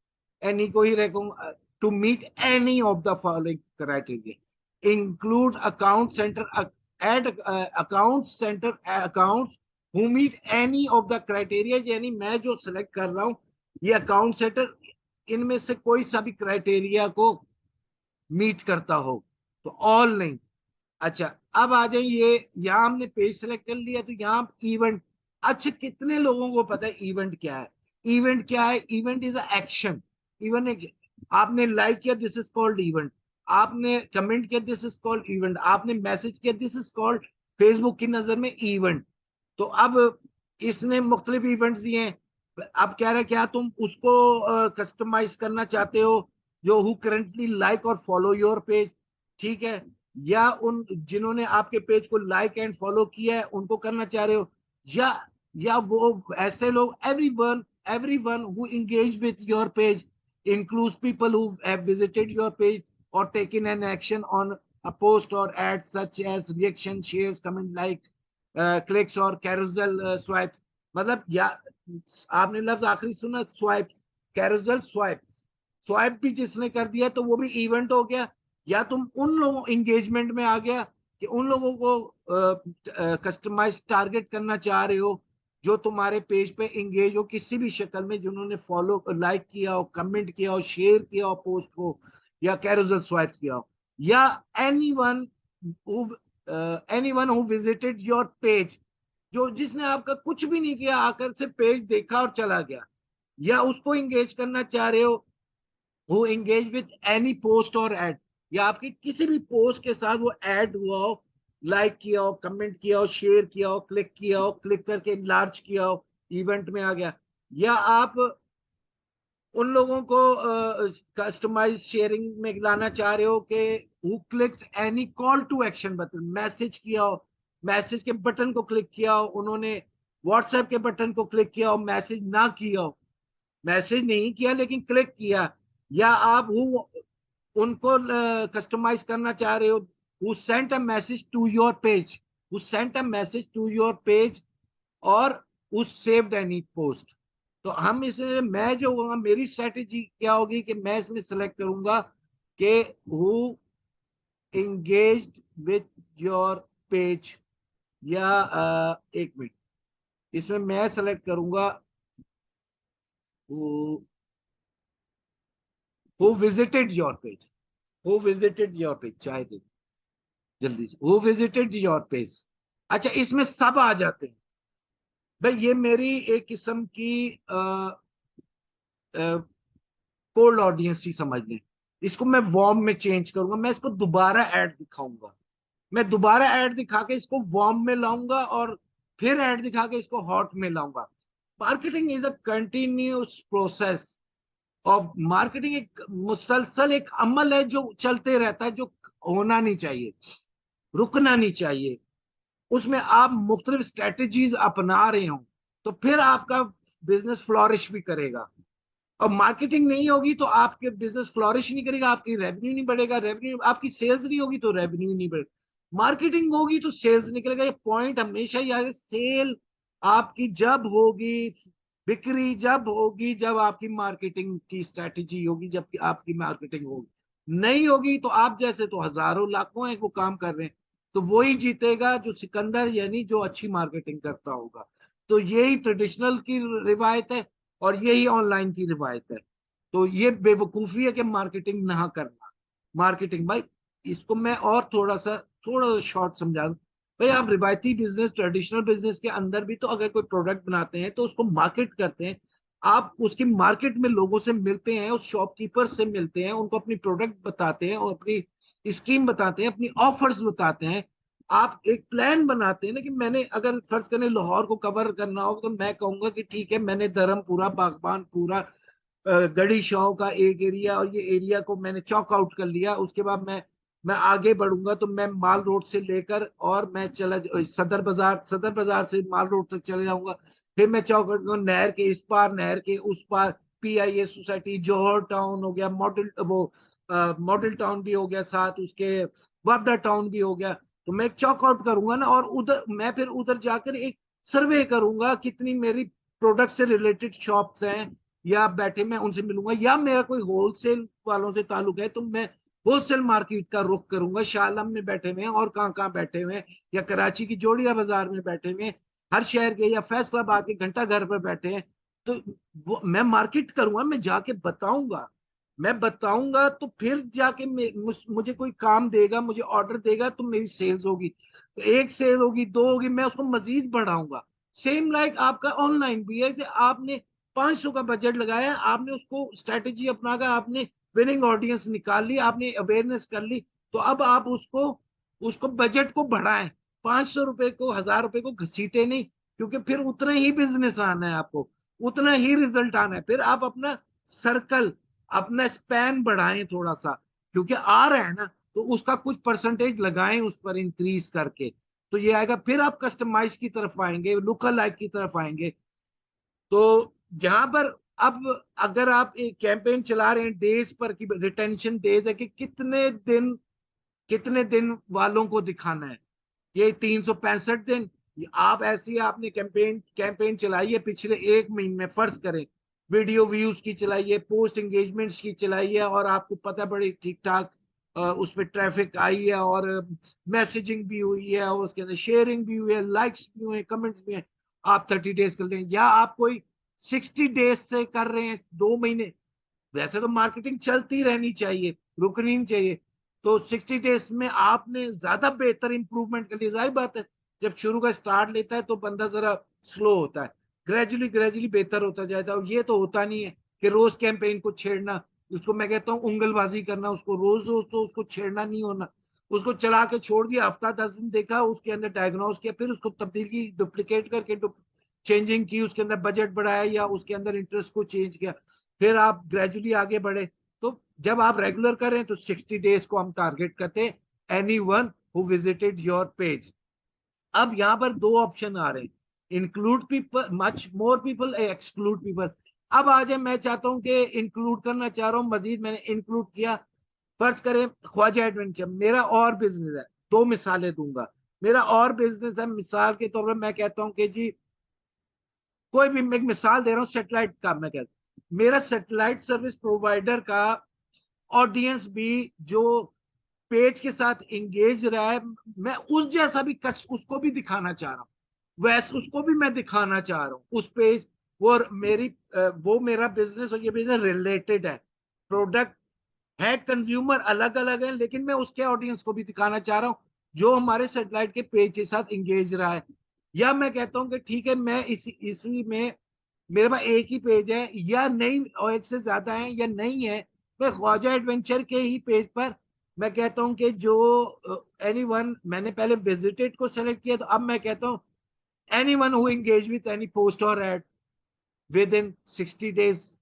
एनी को ही रखूंगा। To meet any of the following criteria include account center, ad account center accounts who meet any of the criteria. यानी मैं जो सेलेक्ट कर रहा हूं ये अकाउंट सेंटर इनमें से कोई सा भी क्राइटेरिया को मीट करता हो, तो ऑल नहीं। अच्छा, अब आ जाए ये, यहाँ हमने पेज सेलेक्ट कर लिया, तो यहाँ इवेंट। अच्छा, कितने लोगों को पता है इवेंट क्या है? इवेंट क्या है? Event is a action. Event, आपने लाइक किया, दिस इज कॉल्ड इवेंट। आपने कमेंट किया, दिस इज कॉल्ड इवेंट। आपने मैसेज किया, दिस इज कॉल्ड फेसबुक की नजर में इवेंट। तो अब इसने मुख्तलिफ इवेंट्स दिए हैं। अब कह रहा है क्या तुम उसको कस्टमाइज करना चाहते हो जो हु करंटली लाइक और फॉलो योर पेज, ठीक है, या उन जिन्होंने आपके पेज को लाइक एंड फॉलो किया है उनको करना चाह रहे हो, या वो ऐसे लोग, everyone, everyone who engage with your page includes people who have visited your page or taken an action on a post or ad such as reaction, shares, comment, like, clicks और कैरोसेल स्वाइप्स। मतलब या आपने लफ्ज आखिरी सुना, swipe, carousel swipes, swipe भी जिसने कर दिया तो वो भी इवेंट हो गया। या तुम उन लोगों एंगेजमेंट में आ गया कि उन लोगों को कस्टमाइज टारगेट करना चाह रहे हो जो तुम्हारे पेज पे इंगेज हो किसी भी शक्ल में, जिन्होंने फॉलो लाइक किया हो, कमेंट किया हो, शेयर किया हो पोस्ट को, या कैरोसेल स्वाइप किया हो, या anyone who visited your page, जो जिसने आपका कुछ भी नहीं किया, आकर से पेज देखा और चला गया, या उसको इंगेज करना चाह रहे हो, who engage with any post और एड, या आपकी किसी भी पोस्ट के साथ वो ऐड हुआ हो, लाइक किया हो, कमेंट किया हो, शेयर किया हो, क्लिक करके लार्ज किया हो, इवेंट में आ गया, या आप उन लोगों को कस्टमाइज शेयरिंग में लाना चाह रहे हो कि who click any call to action button, message किया हो, मैसेज के बटन को क्लिक किया हो, उन्होंने व्हाट्सएप के बटन को क्लिक किया हो, मैसेज ना किया हो, मैसेज नहीं किया लेकिन क्लिक किया, या आप हु उनको कस्टमाइज करना चाह रहे हो, who sent a message to your page, who sent a message to your page, और हु सेव्ड एनी पोस्ट। तो हम इसमें, मैं जो होगा, मेरी स्ट्रेटेजी क्या होगी कि मैं इसमें सेलेक्ट करूंगा कि who engaged with your page, या एक मिनट, इसमें मैं सेलेक्ट करूंगा who visited your page, who visited your page, चाहे दे जल्दी से, हु विजिटेड योर पेज। अच्छा, इसमें सब आ जाते हैं भाई, ये मेरी एक किस्म की कोल्ड ऑडियंस ही समझ लें। इसको मैं वार्म में चेंज करूंगा, मैं इसको दोबारा ऐड दिखाऊंगा, मैं दोबारा ऐड दिखा के इसको वार्म में लाऊंगा, और फिर ऐड दिखा के इसको हॉट में लाऊंगा। Marketing is a continuous process of marketing, एक मुसलसल एक अमल है जो चलते रहता है, जो होना नहीं चाहिए, रुकना नहीं चाहिए। उसमें आप मुख्तलिफ स्ट्रेटजीज अपना रहे हो तो फिर आपका बिजनेस फ्लोरिश भी करेगा। और मार्केटिंग नहीं होगी तो आपके बिजनेस फ्लोरिश नहीं करेगा, आपकी रेवेन्यू नहीं बढ़ेगा, रेवेन्यू आपकी सेल्स नहीं होगी तो रेवेन्यू नहीं बढ़ेगा, मार्केटिंग होगी तो सेल्स निकलेगा। ये पॉइंट हमेशा याद है। सेल आपकी जब होगी, बिक्री जब होगी, जब आपकी मार्केटिंग की स्ट्रेटेजी होगी, जब आपकी मार्केटिंग होगी। नहीं होगी तो आप जैसे तो हजारों लाखों हैं वो काम कर रहे हैं, तो वही जीतेगा जो सिकंदर, यानी जो अच्छी मार्केटिंग करता होगा। तो यही ट्रेडिशनल की रिवायत है और यही ऑनलाइन की रिवायत है। तो ये बेवकूफी है कि मार्केटिंग ना करना। मार्केटिंग भाई, इसको मैं और थोड़ा सा शॉर्ट समझा दूं। भाई, आप रिवायती बिजनेस, ट्रेडिशनल बिजनेस के अंदर भी तो अगर कोई प्रोडक्ट बनाते हैं तो उसको मार्केट करते हैं। आप उसकी मार्केट में लोगों से मिलते हैं, उस शॉपकीपर से मिलते हैं, उनको अपनी प्रोडक्ट बताते हैं और अपनी स्कीम बताते हैं, अपनी ऑफर्स बताते हैं। आप एक प्लान बनाते हैं ना, कि मैंने अगर फर्ज करें लाहौर को कवर करना हो तो मैं कहूंगा कि ठीक है, मैंने धर्मपुरा, बागबानपुरा, गड़ी शाह का एक एरिया, और ये एरिया को मैंने चॉक आउट कर लिया। उसके बाद मैं आगे बढ़ूंगा तो मैं माल रोड से लेकर और मैं सदर बाजार से माल रोड तक चले जाऊंगा। फिर मैं चौक आउट, नहर के इस पार, नहर के उस पार, PIA सोसाइटी, जौहर टाउन हो गया, मॉडल टाउन भी हो गया, साथ उसके वापडा टाउन भी हो गया। तो मैं एक चॉक आउट करूंगा ना, और उधर मैं फिर उधर जाकर एक सर्वे करूंगा कितनी मेरी प्रोडक्ट से रिलेटेड शॉप्स हैं, या बैठे मैं उनसे मिलूंगा, या मेरा कोई होलसेल वालों से ताल्लुक है तो मैं होलसेल मार्केट का रुख करूंगा। शालम में बैठे हुए हैं और कहाँ कहाँ बैठे हुए हैं, या कराची की जोड़िया बाजार में बैठे हुए हैं, हर शहर के, या फैसलाबाद के घंटा घर पर बैठे हैं। तो मैं मार्केट करूंगा, मैं जाके बताऊंगा, मैं बताऊंगा तो फिर जाके मुझे कोई काम देगा, मुझे ऑर्डर देगा तो मेरी सेल्स होगी। तो एक सेल होगी, दो होगी, मैं उसको मजीद बढ़ाऊंगा। सेम लाइक आपका ऑनलाइन भी है कि आपने 500 का बजट लगाया, आपने उसको स्ट्रेटेजी अपना कर, आपने विनिंग ऑडियंस निकाल ली, आपने अवेयरनेस कर ली, तो अब आप उसको उसको बजट को बढ़ाएं। 500 रुपए को, 1000 रुपए को घसीटे नहीं, क्योंकि फिर उतना ही बिजनेस आना है आपको, उतना ही रिजल्ट आना है। फिर आप अपना सर्कल, अपना स्पैन बढ़ाएं थोड़ा सा, क्योंकि आ रहा है ना, तो उसका कुछ परसेंटेज लगाएं उस पर इंक्रीज करके, तो ये आएगा। फिर आप कस्टमाइज की तरफ आएंगे, लुक अलाइक की तरफ आएंगे। तो जहां पर अब अगर आप एक कैंपेन चला रहे हैं डेज पर, की रिटेंशन डेज है कि कितने दिन वालों को दिखाना है, ये 365 दिन। आप ऐसी आपने कैंपेन कैंपेन चलाई है पिछले एक महीने में, फर्ज करें वीडियो व्यूज की चलाई है, पोस्ट एंगेजमेंट्स की चलाई है, और आपको पता बड़ी ठीक ठाक उस पर ट्रैफिक आई है, और मैसेजिंग भी हुई है, और उसके अंदर शेयरिंग भी हुई है, लाइक्स भी हुए, कमेंट्स भी हैं, आप 30 डेज कर लें, या आप कोई 60 डेज से कर रहे हैं 2 महीने। वैसे तो मार्केटिंग चलती रहनी चाहिए, रुकनी नहीं चाहिए। तो 60 डेज में आपने ज्यादा बेहतर इंप्रूवमेंट कर लिया। जाहिर बात है, जब शुरू का स्टार्ट लेता है तो बंदा जरा स्लो होता है, ग्रेजुअली ग्रेजुअली बेहतर होता जाता है। और ये तो होता नहीं है कि रोज कैंपेन को छेड़ना, उसको मैं कहता हूँ उंगलबाजी करना, उसको रोज रोज तो उसको छेड़ना नहीं होना। उसको चला के छोड़ दिया, हफ्ता 10 दिन देखा, उसके अंदर डायग्नोस किया, फिर उसको तब्दील की, डुप्लीकेट करके चेंजिंग की, उसके अंदर बजट बढ़ाया या उसके अंदर इंटरेस्ट को चेंज किया, फिर आप ग्रेजुअली आगे बढ़े। तो जब आप रेगुलर कर रहे हैं तो 60 डेज को हम टारगेट करते हैं, any one who visited your page. अब यहाँ पर दो ऑप्शन आ रहे हैं, include people, much more people, exclude people. अब आज मैं चाहता हूं कि इंक्लूड करना चाह रहा हूं मजीद, मैंने इंक्लूड किया। फर्ज करें ख्वाजा एडवेंचर मेरा और बिजनेस है, दो मिसालें दूंगा। मेरा और बिजनेस है, मिसाल के तौर पर मैं कहता हूं कि जी, कोई भी, मैं एक मिसाल दे रहा हूँ सेटेलाइट का, मैं कहता हूं मेरा सेटेलाइट सर्विस प्रोवाइडर का ऑडियंस भी जो पेज के साथ इंगेज रहा है, मैं उस जैसा भी कस्ट उसको भी दिखाना चाह रहा हूँ, वैसे उसको भी मैं दिखाना चाह रहा हूँ उस पेज। वो मेरा बिजनेस और ये बिजनेस रिलेटेड है, प्रोडक्ट है, कंज्यूमर अलग अलग है, लेकिन मैं उसके ऑडियंस को भी दिखाना चाह रहा हूँ जो हमारे सेटेलाइट के पेज के साथ इंगेज रहा है। या मैं कहता हूँ कि ठीक है, मैं इसी में मेरे पास एक ही पेज है या नहीं, और एक से ज्यादा है या नहीं है, मैं ख्वाजा एडवेंचर के ही पेज पर मैं कहता हूं कि जो एनी वन, मैंने पहले विजिटेड को सेलेक्ट किया, तो अब मैं कहता हूं any one who engage with any post और ad within 60 days,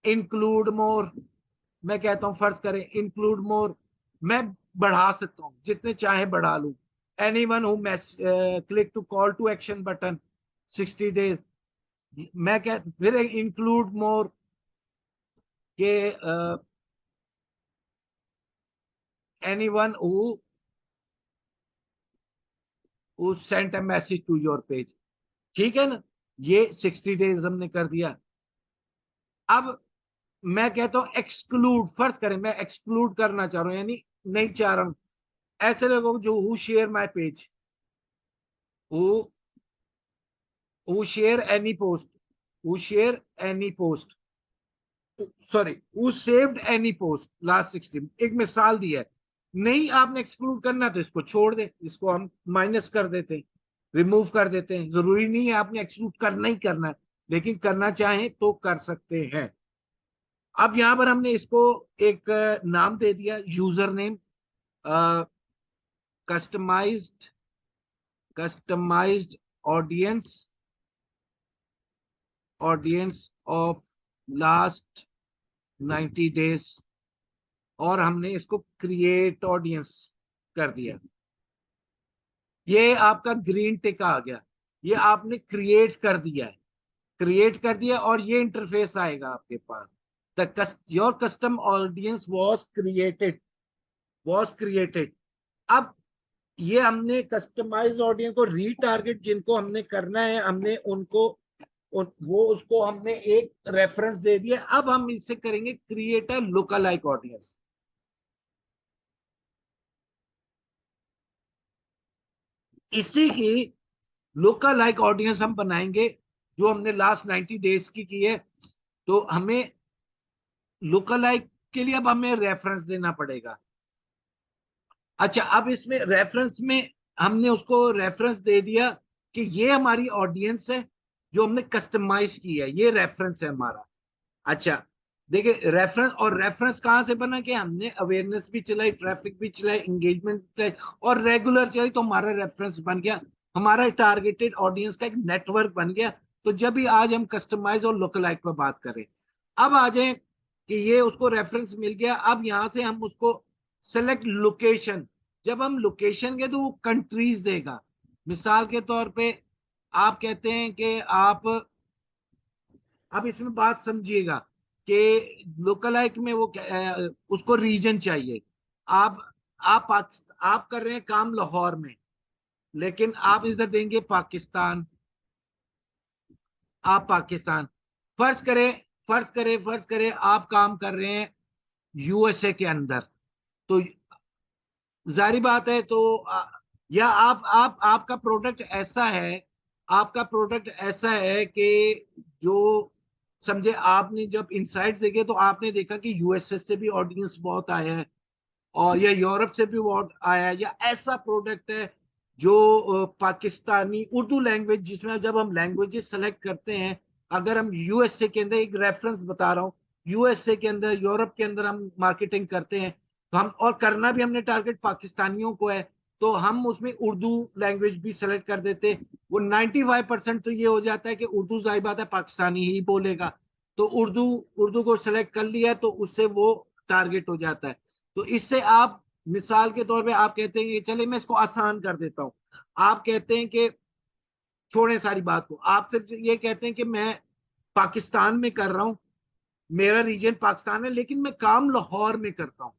include more. मैं कहता हूं फर्ज करें इंक्लूड मोर, मैं बढ़ा सकता हूं, जितने चाहे बढ़ा लूं। Any one who click to call to action button 60 days, मैं कह फिर इंक्लूड मोर के any one who sent a message to your page. ठीक है ना, ये 60 डेज हमने कर दिया। अब मैं कहता हूं एक्सक्लूड, फर्ज करें मैं एक्सक्लूड करना चाह रहा हूं, यानी नहीं चाह रहा हूं ऐसे लोगों को जो who share my page, who who share any post, who share any post, sorry who saved any post last 60, एक मिसाल दी है। नहीं आपने एक्सक्लूड करना तो इसको छोड़ दे, इसको हम माइनस कर देते हैं, रिमूव कर देते हैं, जरूरी नहीं है आपने एक्सक्लूड करना ही करना है, लेकिन करना चाहें तो कर सकते हैं। अब यहां पर हमने इसको एक नाम दे दिया, user name, customized customized audience, audience of last 90 days, और हमने इसको क्रिएट ऑडियंस कर दिया। ये आपका ग्रीन टिक आ गया, ये आपने क्रिएट कर दिया है, क्रिएट कर दिया, और ये इंटरफेस आएगा आपके पास, the your custom audience was created. अब ये हमने कस्टमाइज ऑडियंस को रीटारगेट जिनको हमने करना है, हमने उनको वो उसको हमने एक रेफरेंस दे दिया। अब हम इससे करेंगे क्रिएट अ लुकालाइक ऑडियंस। इसी की लोकल लाइक ऑडियंस हम बनाएंगे जो हमने लास्ट 90 डेज की है। तो हमें लोकल लाइक के लिए अब हमें रेफरेंस देना पड़ेगा। अच्छा, अब इसमें रेफरेंस में हमने उसको रेफरेंस दे दिया कि ये हमारी ऑडियंस है जो हमने कस्टमाइज की है, ये रेफरेंस है हमारा। अच्छा, देखिए रेफरेंस, और रेफरेंस कहाँ से बना कि हमने अवेयरनेस भी चलाई, ट्रैफिक भी चलाई, एंगेजमेंट चलाई, और रेगुलर चलाई, तो हमारा रेफरेंस बन गया, हमारा टारगेटेड ऑडियंस का एक नेटवर्क बन गया। तो जब भी आज हम कस्टमाइज और लोकलाइट पर बात करें, अब आ जाए कि ये उसको रेफरेंस मिल गया, अब यहां से हम उसको सेलेक्ट लोकेशन। जब हम लोकेशन के तो वो कंट्रीज देगा। मिसाल के तौर पे आप कहते हैं कि आप, अब इसमें बात समझिएगा कि लोकलाइक में वो उसको रीजन चाहिए। आप आप कर रहे हैं काम लाहौर में, लेकिन आप इधर देंगे पाकिस्तान, आप पाकिस्तान। फर्ज करें फर्ज करें आप काम कर रहे हैं यूएसए के अंदर, तो जारी बात है, तो या आप आपका प्रोडक्ट ऐसा है आपका प्रोडक्ट ऐसा है कि जो समझे आपने जब इनसाइट्स देखे तो आपने देखा कि यूएसएस से भी ऑडियंस बहुत आया है और या यूरोप से भी बहुत आया है, या ऐसा प्रोडक्ट है जो पाकिस्तानी उर्दू लैंग्वेज, जिसमें जब हम लैंग्वेजेस सेलेक्ट करते हैं, अगर हम यूएसए के अंदर, एक रेफरेंस बता रहा हूँ, यूएसए के अंदर, यूरोप के अंदर हम मार्केटिंग करते हैं तो हम, और करना भी हमने टारगेट पाकिस्तानियों को है, तो हम उसमें उर्दू लैंग्वेज भी सेलेक्ट कर देते हैं। वो 95% तो ये हो जाता है कि उर्दू जाहिर बात है पाकिस्तानी ही बोलेगा, तो उर्दू, उर्दू को सेलेक्ट कर लिया तो उससे वो टारगेट हो जाता है। तो इससे आप मिसाल के तौर पे आप कहते हैं कि चले मैं इसको आसान कर देता हूं, आप कहते हैं कि छोड़ें सारी बात को, आप सिर्फ ये कहते हैं कि मैं पाकिस्तान में कर रहा हूं, मेरा रीजन पाकिस्तान है, लेकिन मैं काम लाहौर में करता हूं,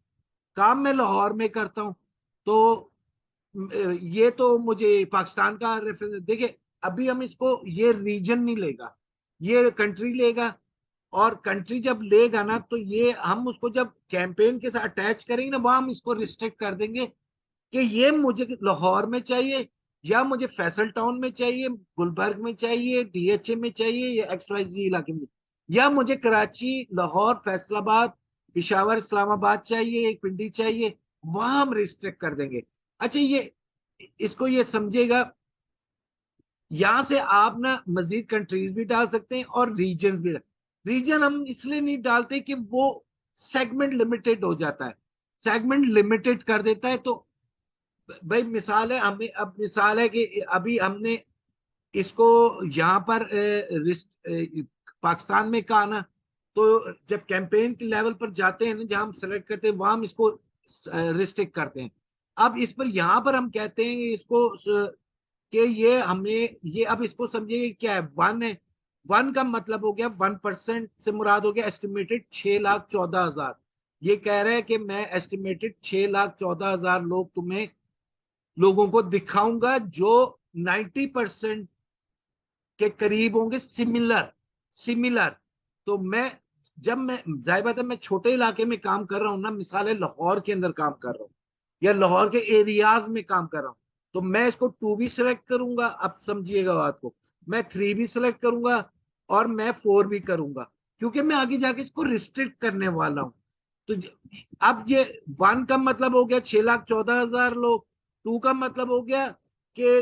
काम मैं लाहौर में करता हूं, तो ये तो मुझे पाकिस्तान का रेफरेंस देखिए। अभी हम इसको, ये रीजन नहीं लेगा, ये कंट्री लेगा, और कंट्री जब लेगा ना तो ये हम उसको जब कैंपेन के साथ अटैच करेंगे ना, वहां हम इसको रिस्ट्रिक्ट कर देंगे कि ये मुझे लाहौर में चाहिए, या मुझे फैसल टाउन में चाहिए, गुलबर्ग में चाहिए, डीएचए में चाहिए, या XYZ इलाके में, या मुझे कराची, लाहौर, फैसलाबाद, पिशावर, इस्लामाबाद चाहिए, एक पिंडी चाहिए, वहां हम रिस्ट्रिक्ट कर देंगे। अच्छा, ये इसको ये समझेगा, यहां से आप ना मजीद कंट्रीज भी डाल सकते हैं और रीजन भी। रीजन हम इसलिए नहीं डालते कि वो सेगमेंट लिमिटेड हो जाता है, सेगमेंट लिमिटेड कर देता है। तो भाई मिसाल है, हमें अब मिसाल है कि अभी हमने इसको यहाँ पर पाकिस्तान में कहा ना, तो जब कैंपेन के लेवल पर जाते हैं ना, जहां हम सेलेक्ट करते हैं, वहां हम इसको रिस्ट्रिक्ट करते हैं। अब इस पर यहाँ पर हम कहते हैं कि इसको कि ये हमें, ये अब इसको समझिए क्या है, वन है। वन का मतलब हो गया, 1% से मुराद हो गया एस्टिमेटेड 6,14,000। ये कह रहे हैं कि मैं एस्टिमेटेड 6,14,000 लोग तुम्हें, लोगों को दिखाऊंगा जो 90% के करीब होंगे, सिमिलर, सिमिलर। तो मैं, जब मैं, जाहिर बात है मैं छोटे इलाके में काम कर रहा हूँ ना, मिसाल है लाहौर के अंदर काम कर रहा हूँ या लाहौर के एरियाज में काम कर रहा हूँ, तो मैं इसको 2 भी सिलेक्ट करूंगा, अब समझिएगा बात को, मैं 3 भी सिलेक्ट करूंगा, और मैं 4 भी करूंगा, क्योंकि मैं आगे जाके इसको रिस्ट्रिक्ट करने वाला हूँ। तो अब ये वन का मतलब हो गया 6,14,000 लोग, टू का मतलब हो गया कि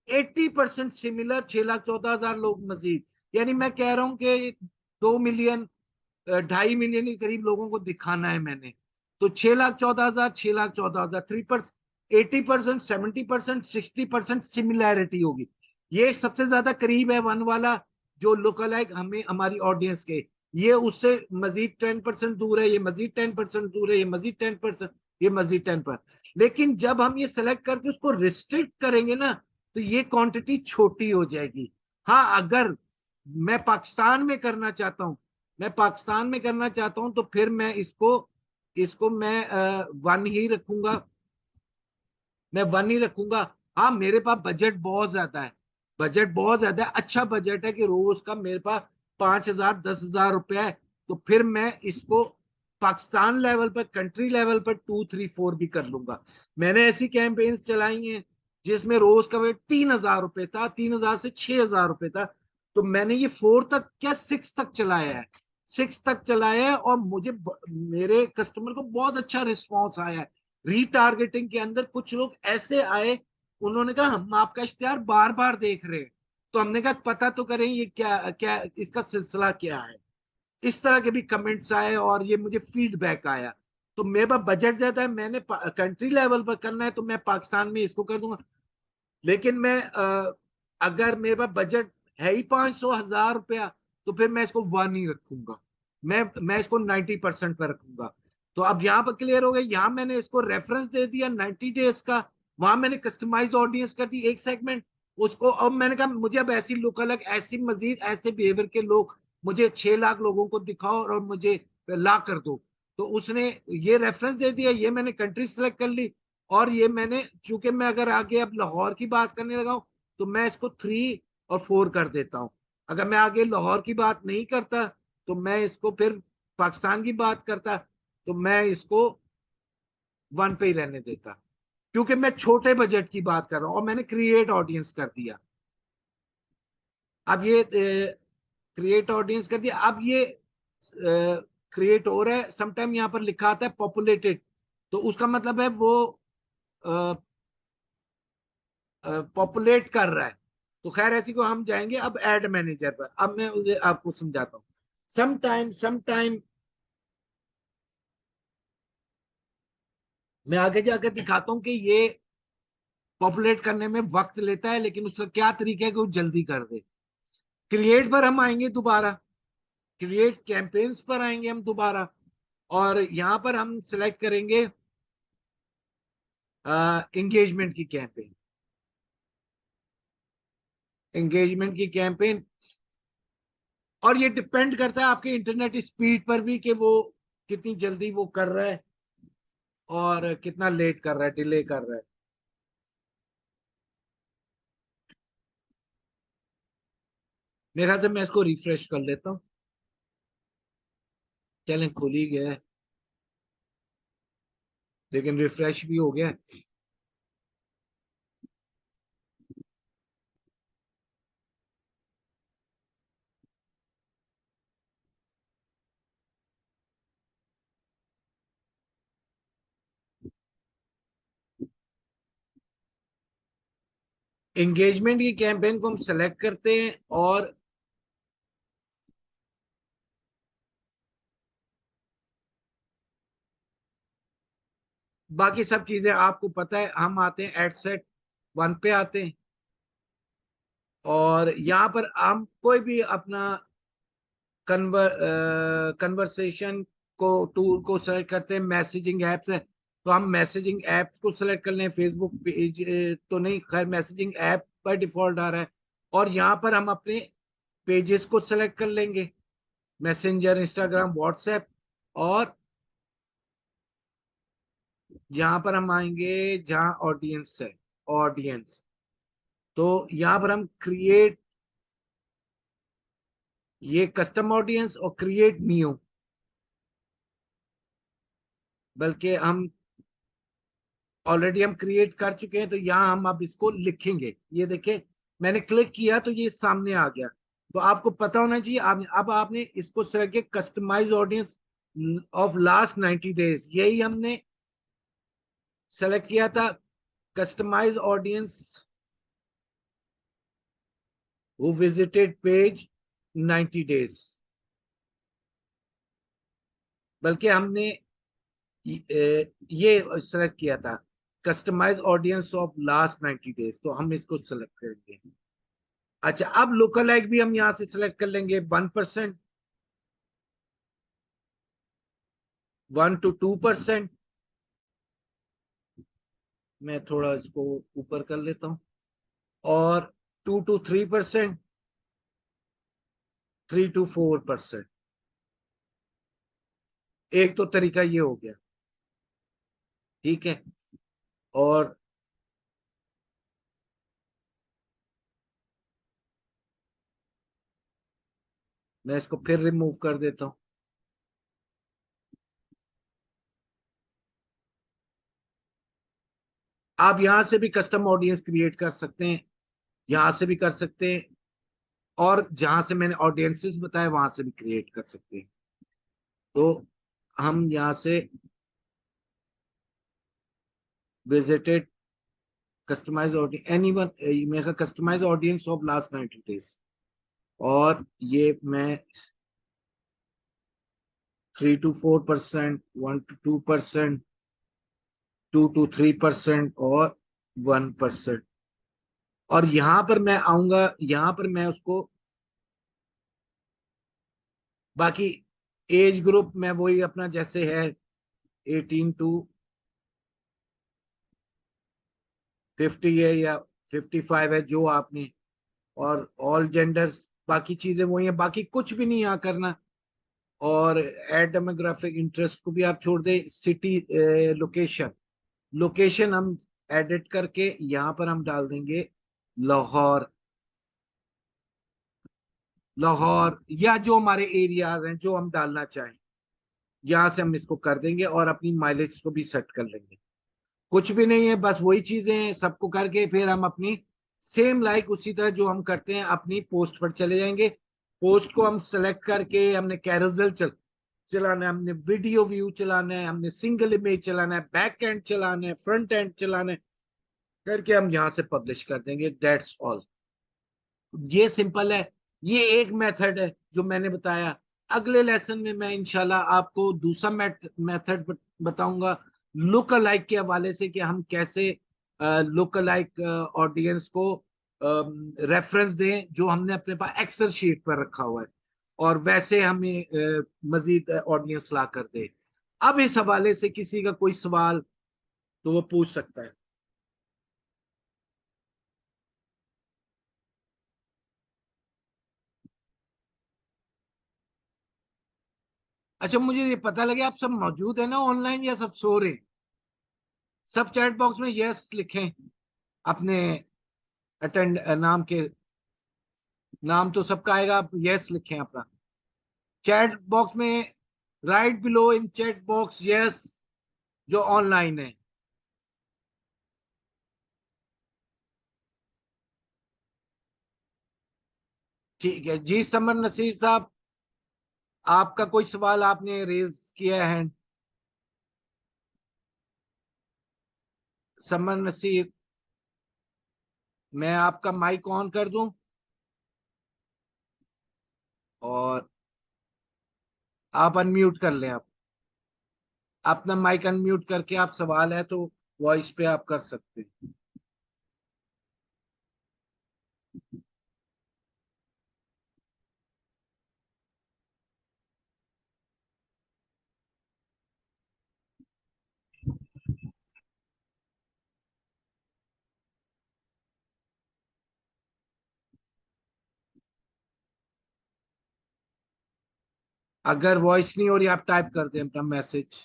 80% सिमिलर, 6,14,000 लोग मजीद, यानी मैं कह रहा हूं कि 2 मिलियन, 2.5 मिलियन के करीब लोगों को दिखाना है मैंने। तो 6,14,000, 6,14,000, 3%, 80%, 70%, 60% सिमिलैरिटी होगी। ये सबसे ज्यादा करीब है वन वाला, जो लोकल है हमें, हमारी ऑडियंस के। ये उससे मजीद 10% दूर है, ये मजीद 10% दूर है, ये मजीद 10%, ये मजीद 10%। लेकिन जब हम ये सेलेक्ट करके उसको रिस्ट्रिक्ट करेंगे ना, तो ये क्वांटिटी छोटी हो जाएगी। हाँ, अगर मैं पाकिस्तान में करना चाहता हूं, मैं पाकिस्तान में करना चाहता हूं, तो फिर मैं इसको, इसको मैं वन ही रखूंगा, मैं वन ही रखूंगा। हाँ, मेरे पास बजट बहुत ज्यादा है, बजट बहुत ज्यादा है, अच्छा बजट है कि रोज का मेरे पास 5,000, 10,000 रुपया है, तो फिर मैं इसको पाकिस्तान लेवल पर, कंट्री लेवल पर 2, 3, 4 भी कर लूंगा। मैंने ऐसी कैंपेन्स चलाई हैं जिसमें रोज का वेट 3,000 रुपये था, 3,000 से 6,000 रुपये था, तो मैंने ये 4 तक क्या 6 तक चलाया है, 6 तक चलाया है, और मुझे मेरे कस्टमर को बहुत अच्छा रिस्पॉन्स आया है। रीटारगेटिंग के अंदर कुछ लोग ऐसे आए, उन्होंने कहा हम आपका इश्तेहार बार बार देख रहे हैं, तो हमने कहा पता तो करें ये क्या क्या इसका सिलसिला क्या है। इस तरह के भी कमेंट्स आए और ये मुझे फीडबैक आया। तो मेरे पास बजट ज्यादा है, मैंने कंट्री लेवल पर करना है, तो मैं पाकिस्तान में इसको कर दूंगा। लेकिन मैं अगर मेरे पास बजट है ही 500,000 रुपया, तो फिर मैं इसको वन ही रखूंगा, मैं इसको 90% पर रखूंगा। तो अब यहाँ पर क्लियर हो गया, यहाँ मैंने इसको रेफरेंस दे दिया 90 डेज का, वहां मैंने कस्टमाइज ऑडियंस कर दी एक सेगमेंट उसको। अब मैंने कहा मुझे अब ऐसी लुक अलग, ऐसी मजीद ऐसे बिहेवियर के लोग, मुझे 6 लाख लोगों को दिखाओ और मुझे ला कर दो। तो उसने ये रेफरेंस दे दिया, ये मैंने कंट्री सेलेक्ट कर ली, और ये मैंने, चूंकि मैं अगर आगे अब लाहौर की बात करने लगा हूं, तो मैं इसको 3 और 4 कर देता हूं। अगर मैं आगे लाहौर की बात नहीं करता, तो मैं इसको फिर पाकिस्तान की बात करता, तो मैं इसको वन पे ही रहने देता, क्योंकि मैं छोटे बजट की बात कर रहा हूं और मैंने क्रिएट ऑडियंस कर दिया। अब ये क्रिएट ऑडियंस कर दिया। अब ये क्रिएट हो रहा है, समटाइम यहाँ पर लिखा आता है पॉपुलेटेड, तो उसका मतलब है वो पॉपुलेट कर रहा है। तो खैर ऐसी को हम जाएंगे अब एड मैनेजर पर। अब मैं आपको समझाता हूँ। समटाइम मैं आगे जाकर दिखाता हूँ कि ये पॉपुलेट करने में वक्त लेता है, लेकिन उसका क्या तरीका है कि वो जल्दी कर दे। क्रिएट पर हम आएंगे दोबारा, क्रिएट कैंपेन्स पर आएंगे हम दोबारा, और यहां पर हम सिलेक्ट करेंगे एंगेजमेंट की कैंपेन। एंगेजमेंट की कैंपेन, और ये डिपेंड करता है आपके इंटरनेट स्पीड पर भी कि वो कितनी जल्दी वो कर रहा है और कितना लेट कर रहा है, डिले कर रहा है। मेरे ख्याल से मैं इसको रिफ्रेश कर लेता हूँ। चलें, खुल ही गया है, लेकिन रिफ्रेश भी हो गया है। एंगेजमेंट की कैंपेन को हम सेलेक्ट करते हैं, और बाकी सब चीजें आपको पता है। हम आते हैं एड सेट 1 पे आते हैं, और यहाँ पर हम कोई भी अपना कन्वर्सेशन को टूल को सेलेक्ट करते हैं। मैसेजिंग एप्स है तो हम मैसेजिंग एप्स को सेलेक्ट कर लें। फेसबुक पेज तो नहीं, खैर मैसेजिंग ऐप पर डिफॉल्ट आ रहा है। और यहाँ पर हम अपने पेजेस को सेलेक्ट कर लेंगे, मैसेंजर, इंस्टाग्राम, व्हाट्सएप। और यहाँ पर हम आएंगे जहाँ ऑडियंस है, ऑडियंस, तो यहाँ पर हम क्रिएट, ये कस्टम ऑडियंस और क्रिएट न्यू, बल्कि हम ऑलरेडी हम क्रिएट कर चुके हैं, तो यहाँ हम अब इसको लिखेंगे। ये देखें, मैंने क्लिक किया तो ये सामने आ गया। तो आपको पता होना चाहिए। अब आपने इसको सेलेक्ट किया, customize audience of last 90 days, यही हमने सेलेक्ट किया था। Customize audience who visited page 90 days, बल्कि हमने ये सेलेक्ट किया था customize audience of last 90 days, तो हम इसको सेलेक्ट करेंगे। अच्छा, अब लोकल लाइक भी हम यहां से सिलेक्ट कर लेंगे 1%, 1 to 2%। मैं थोड़ा इसको ऊपर कर लेता हूँ। और 2 to 3%, 3 to 4%। एक तो तरीका ये हो गया, ठीक है। और मैं इसको फिर रिमूव कर देता हूँ। आप यहां से भी कस्टम ऑडियंस क्रिएट कर सकते हैं, यहां से भी कर सकते हैं, और जहां से मैंने ऑडियंसेस बताए वहां से भी क्रिएट कर सकते हैं। तो हम यहां से विजिटेड कस्टमाइज ऑडियंस, एनीवन, मेरा customize audience of last 90 days, और ये मैं 3 to 4%, 1 to 2%, 2 to 3% और 1%। और यहां पर मैं आऊंगा, यहां पर मैं उसको बाकी एज ग्रुप में वही अपना जैसे है 18 to 50 है या 55 है जो आपने, और ऑल जेंडर्स, बाकी चीजें वही है, बाकी कुछ भी नहीं यहाँ करना। और एड डेमोग्राफिक इंटरेस्ट को भी आप छोड़ दें। सिटी, लोकेशन, लोकेशन हम एडिट करके यहाँ पर हम डाल देंगे लाहौर। लाहौर या जो हमारे एरियाज हैं जो हम डालना चाहें, यहाँ से हम इसको कर देंगे और अपनी माइलेज को भी सेट कर लेंगे। कुछ भी नहीं है, बस वही चीजें हैं, सबको करके फिर हम अपनी सेम लाइक उसी तरह जो हम करते हैं अपनी पोस्ट पर चले जाएंगे। पोस्ट को हम सेलेक्ट करके हमने कैरोसेल चलाना है, हमने वीडियो व्यू चलाना है, हमने सिंगल इमेज चलाना है, बैक एंड चलाना है, फ्रंट एंड चलाना है, करके हम यहाँ से पब्लिश कर देंगे। That's all. ये सिंपल है। ये एक मेथड है जो मैंने बताया। अगले लेसन में मैं इंशाल्लाह आपको दूसरा मेथड बताऊंगा लुक अलाइक के हवाले से, कि हम कैसे लुक अलाइक ऑडियंस को रेफरेंस दें जो हमने अपने पास एक्सेल शीट पर रखा हुआ है, और वैसे हमें मजीद ऑडियंस ला कर दे। अब इस हवाले से किसी का कोई सवाल तो वो पूछ सकता है। अच्छा, मुझे ये पता लगे आप सब मौजूद है ना ऑनलाइन, या सब सो रहे हैं? सब चैट बॉक्स में यस लिखें अपने अटेंड नाम के। नाम तो सबका आएगा, आप यस लिखें अपना चैट बॉक्स में। Right below in chat box yes, जो ऑनलाइन है। ठीक है जी। समर नसीर साहब, आपका कोई सवाल आपने रेज किया है? समर नसीर, मैं आपका माइक ऑन कर दूं? और आप अनम्यूट कर लें। आप अपना माइक अनम्यूट करके आप सवाल है तो वॉइस पे आप कर सकते हैं। अगर वॉइस नहीं हो रही, आप टाइप कर दें अपना मैसेज।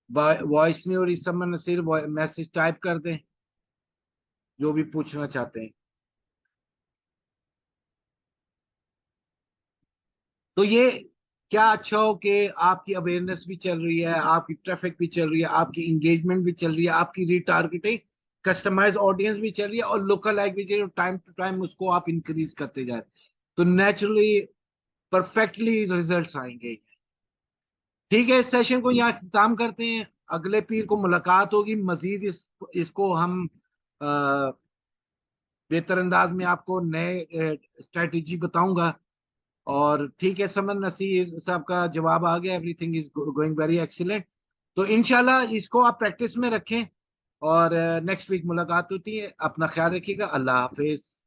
वॉइस नहीं हो रही समर नसीर, मैसेज टाइप कर दें जो भी पूछना चाहते हैं। तो ये क्या अच्छा हो कि आपकी अवेयरनेस भी चल रही है, आपकी ट्रैफिक भी चल रही है, आपकी इंगेजमेंट भी चल रही है, आपकी रीटारगेटिंग कस्टमाइज ऑडियंस भी चल रही है, और लोकल लाइक भी चल रही है। टाइम टू टाइम उसको आप इंक्रीज करते जा रहे हैं, तो नेचुरली परफेक्टली रिजल्ट्स आएंगे। ठीक है, इस सेशन को यहाँ इख्तिताम करते हैं। अगले पीर को मुलाकात होगी, मजीद इसको हम बेहतर अंदाज में आपको नए स्ट्रेटेजी बताऊंगा। और ठीक है, समन नसीर साहब का जवाब आ गया, everything is going very excellent. तो इंशाल्लाह इसको आप प्रैक्टिस में रखें, और नेक्स्ट वीक मुलाकात होती है। अपना ख्याल रखिएगा। अल्लाह हाफिज।